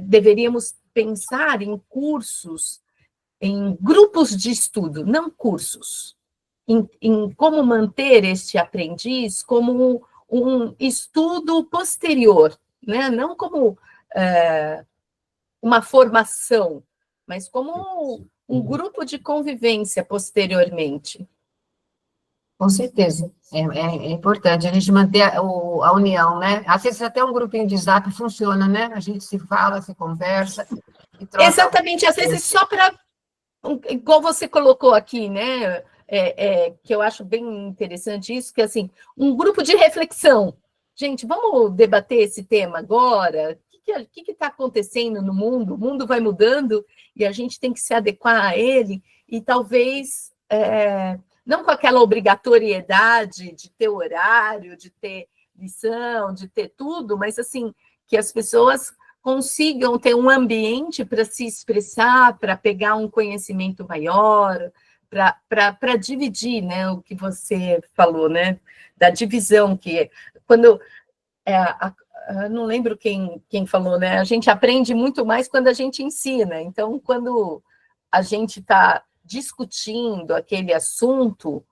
deveríamos pensar em cursos, em grupos de estudo, não cursos, em como manter este aprendiz como um estudo posterior, né? Não como uma formação, mas como um grupo de convivência posteriormente. Com certeza, é importante a gente manter a união, né? Às vezes até um grupinho de Zap funciona, né? A gente se fala, se conversa e troca. Exatamente, às vezes só para, igual você colocou aqui, né? Que eu acho bem interessante isso, que assim, um grupo de reflexão. Gente, vamos debater esse tema agora? O que está acontecendo no mundo? O mundo vai mudando e a gente tem que se adequar a ele, e talvez não com aquela obrigatoriedade de ter horário, de ter lição, de ter tudo, mas assim, que as pessoas consigam ter um ambiente para se expressar, para pegar um conhecimento maior, para dividir, né, o que você falou, né, da divisão, que quando não lembro quem falou, né, a gente aprende muito mais quando a gente ensina. Então, quando a gente está discutindo aquele assunto,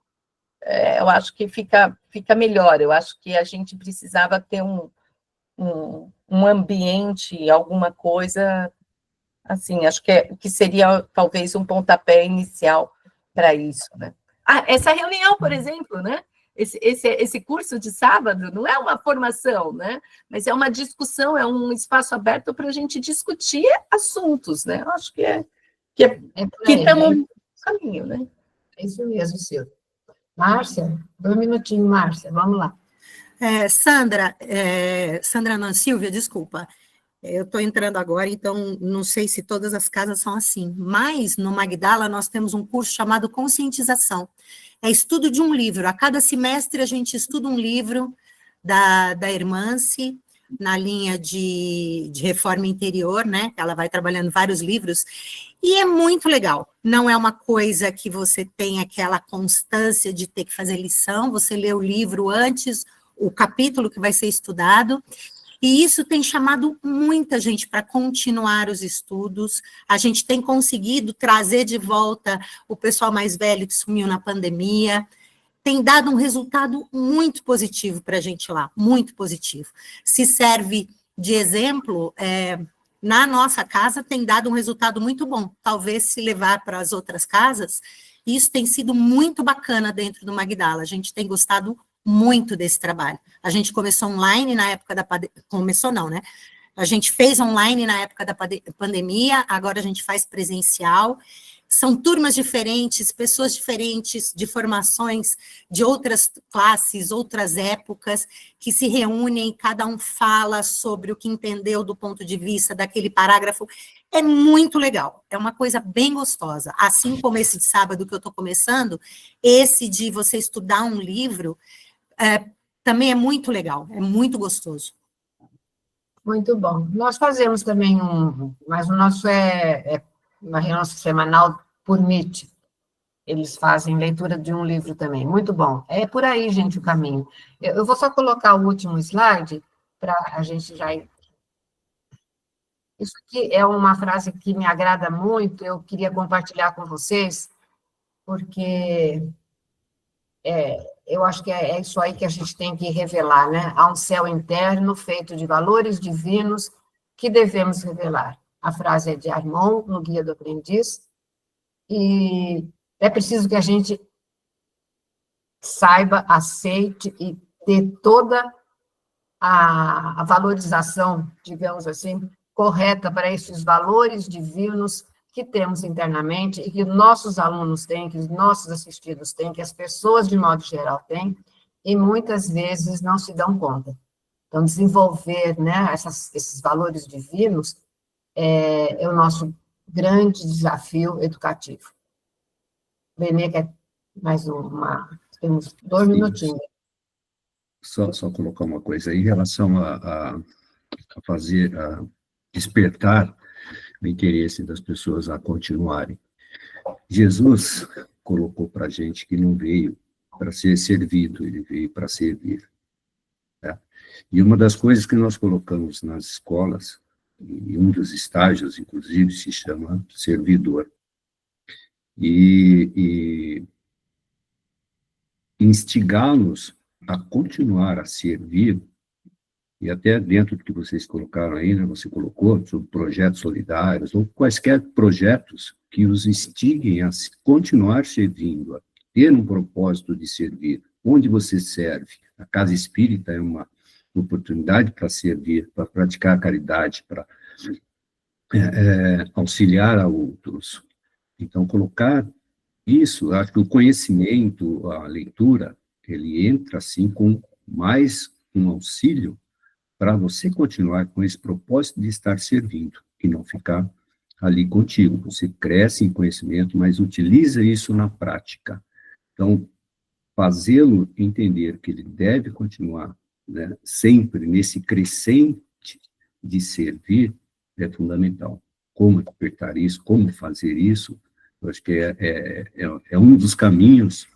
eu acho que fica melhor. Eu acho que a gente precisava ter um ambiente, alguma coisa assim, acho que seria talvez um pontapé inicial para isso, né? Essa reunião, por exemplo, né? Esse curso de sábado não é uma formação, né? Mas é uma discussão, é um espaço aberto para a gente discutir assuntos, né? Eu acho que estamos no caminho, né? É isso mesmo, Silvia. Márcia, 2 minutinhos, Márcia, vamos lá. Sandra não, Silvia, desculpa. Eu estou entrando agora, então não sei se todas as casas são assim, mas no Magdala nós temos um curso chamado Conscientização. É estudo de um livro. A cada semestre a gente estuda um livro da Hermance, na linha de reforma interior, né? Ela vai trabalhando vários livros, e é muito legal. Não é uma coisa que você tem aquela constância de ter que fazer lição, você lê o livro antes, o capítulo que vai ser estudado, e isso tem chamado muita gente para continuar os estudos. A gente tem conseguido trazer de volta o pessoal mais velho que sumiu na pandemia. Tem dado um resultado muito positivo para a gente lá, muito positivo. Se serve de exemplo, na nossa casa tem dado um resultado muito bom. Talvez se levar para as outras casas, isso tem sido muito bacana dentro do Magdala. A gente tem gostado muito desse trabalho. A gente começou online na época da começou não, né? A gente fez online na época da pandemia, agora a gente faz presencial. São turmas diferentes, pessoas diferentes, de formações de outras classes, outras épocas, que se reúnem, cada um fala sobre o que entendeu do ponto de vista daquele parágrafo. É muito legal, é uma coisa bem gostosa. Assim como esse de sábado que eu estou começando, esse de você estudar um livro, também é muito legal, é muito gostoso. Muito bom. Nós fazemos também mas o nosso é uma reunião semanal por Meet. Eles fazem leitura de um livro também. Muito bom. É por aí, gente, o caminho. Eu vou só colocar o último slide para a gente já ir Isso aqui é uma frase que me agrada muito, eu queria compartilhar com vocês, porque eu acho que é isso aí que a gente tem que revelar, né? Há um céu interno feito de valores divinos que devemos revelar. A frase é de Armand, no Guia do Aprendiz, e é preciso que a gente saiba, aceite e dê toda a valorização, digamos assim, correta para esses valores divinos que temos internamente e que nossos alunos têm, que os nossos assistidos têm, que as pessoas, de modo geral, têm, e muitas vezes não se dão conta. Então, desenvolver, né, esses valores divinos é o nosso grande desafio educativo. Benê, quer mais uma? Temos 2 minutinhos. Só colocar uma coisa aí, em relação a despertar o interesse das pessoas a continuarem. Jesus colocou para a gente que não veio para ser servido, ele veio para servir. Né? E uma das coisas que nós colocamos nas escolas, e um dos estágios, inclusive, se chama servidor. E instigá-los a continuar a servir, e até dentro do que vocês colocaram aí, né, você colocou sobre projetos solidários, ou quaisquer projetos que os instiguem a continuar servindo, a ter um propósito de servir. Onde você serve? A Casa Espírita é uma oportunidade para servir, para praticar a caridade, para auxiliar a outros. Então, colocar isso, acho que o conhecimento, a leitura, ele entra, assim, com mais um auxílio para você continuar com esse propósito de estar servindo, e não ficar ali contigo. Você cresce em conhecimento, mas utiliza isso na prática. Então, fazê-lo entender que ele deve continuar, né, sempre nesse crescente de servir é fundamental. Como despertar isso, como fazer isso, eu acho que é um dos caminhos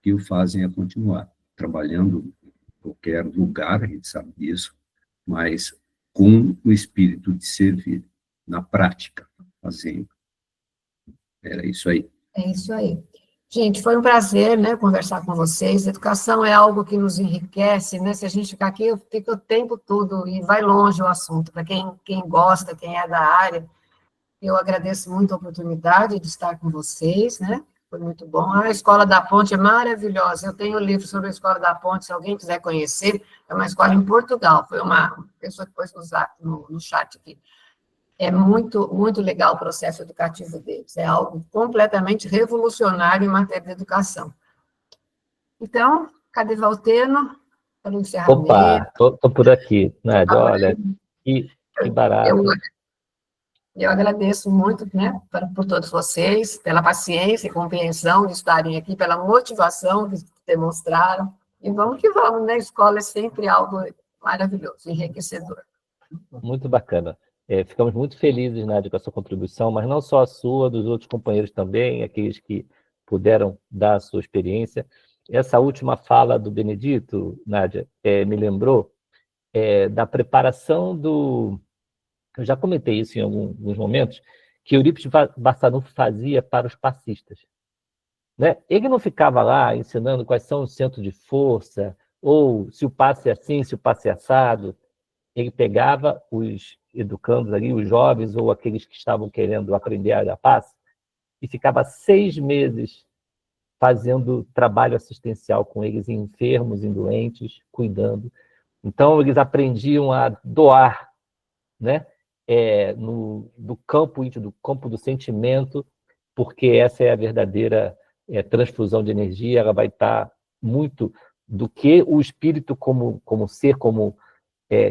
que o fazem a continuar, trabalhando em qualquer lugar, a gente sabe disso, mas com o espírito de servir, na prática, fazendo. Era isso aí. É isso aí. Gente, foi um prazer, né, conversar com vocês. Educação é algo que nos enriquece, né? Se a gente ficar aqui, fica o tempo todo e vai longe o assunto. Para quem gosta, quem é da área, eu agradeço muito a oportunidade de estar com vocês, né? Foi muito bom. A Escola da Ponte é maravilhosa. Eu tenho um livro sobre a Escola da Ponte, se alguém quiser conhecer. É uma escola em Portugal. Foi uma pessoa que pôs no chat aqui. É muito, muito legal o processo educativo deles. É algo completamente revolucionário em matéria de educação. Então, cadê Valteno? Para o encerramento. Opa, tô por aqui, Nádia, olha, que barato. Eu agradeço muito, né, por todos vocês, pela paciência e compreensão de estarem aqui, pela motivação que demonstraram. E vamos que vamos, né? A escola é sempre algo maravilhoso, enriquecedor. Muito bacana. Ficamos muito felizes, Nádia, com a sua contribuição, mas não só a sua, dos outros companheiros também, aqueles que puderam dar a sua experiência. Essa última fala do Benedito, Nádia, me lembrou da preparação do... Eu já comentei isso em alguns momentos, que Eurípides Barçanufo fazia para os passistas. Né? Ele não ficava lá ensinando quais são os centros de força, ou se o passe é assim, se o passe é assado. Ele pegava os educandos ali, os jovens, ou aqueles que estavam querendo aprender a dar passe, e ficava 6 meses fazendo trabalho assistencial com eles, em enfermos, em doentes, cuidando. Então, eles aprendiam a doar, né? Do campo íntimo, do campo do sentimento, porque essa é a verdadeira transfusão de energia, ela vai estar muito do que o espírito como ser, como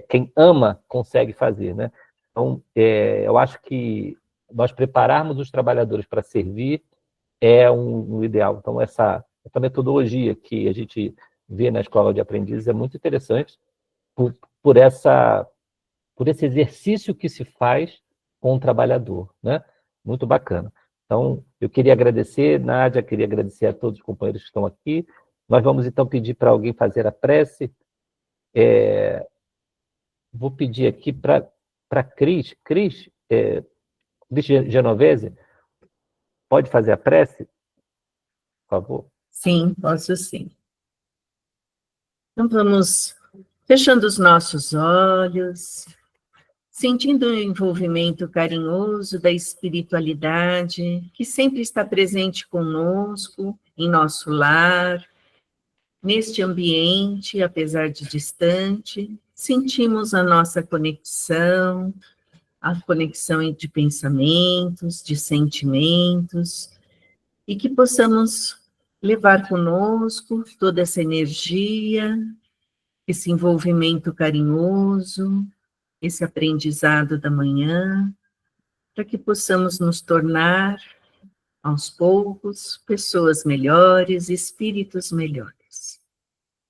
quem ama consegue fazer, né? Então, eu acho que nós prepararmos os trabalhadores para servir é um ideal. Então, essa metodologia que a gente vê na Escola de Aprendizes é muito interessante por esse exercício que se faz com o trabalhador, né? Muito bacana. Então, eu queria agradecer, Nádia, queria agradecer a todos os companheiros que estão aqui. Nós vamos, então, pedir para alguém fazer a prece. Vou pedir aqui para Cris. Cris, Genovese, pode fazer a prece? Por favor. Sim, posso sim. Então vamos fechando os nossos olhos, sentindo o envolvimento carinhoso da espiritualidade que sempre está presente conosco, em nosso lar, neste ambiente, apesar de distante, sentimos a nossa conexão, a conexão de pensamentos, de sentimentos, e que possamos levar conosco toda essa energia, esse envolvimento carinhoso, esse aprendizado da manhã, para que possamos nos tornar, aos poucos, pessoas melhores, espíritos melhores.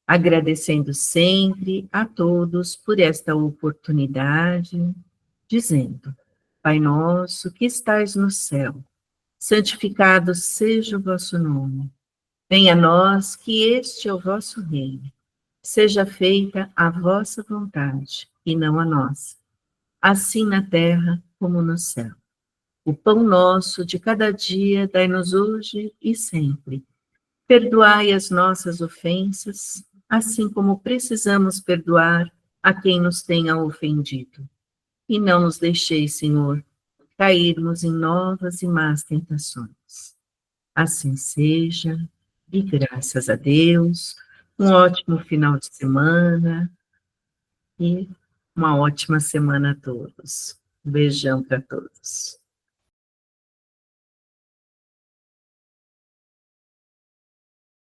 Agradecendo sempre a todos por esta oportunidade, dizendo: Pai nosso que estais no céu, santificado seja o vosso nome. Venha a nós que este é o vosso reino. Seja feita a vossa vontade, e não a nossa, assim na terra como no céu. O pão nosso de cada dia dai-nos hoje e sempre. Perdoai as nossas ofensas, assim como precisamos perdoar a quem nos tenha ofendido. E não nos deixeis, Senhor, cairmos em novas e más tentações. Assim seja, e graças a Deus, um ótimo final de semana e uma ótima semana a todos. Um beijão para todos.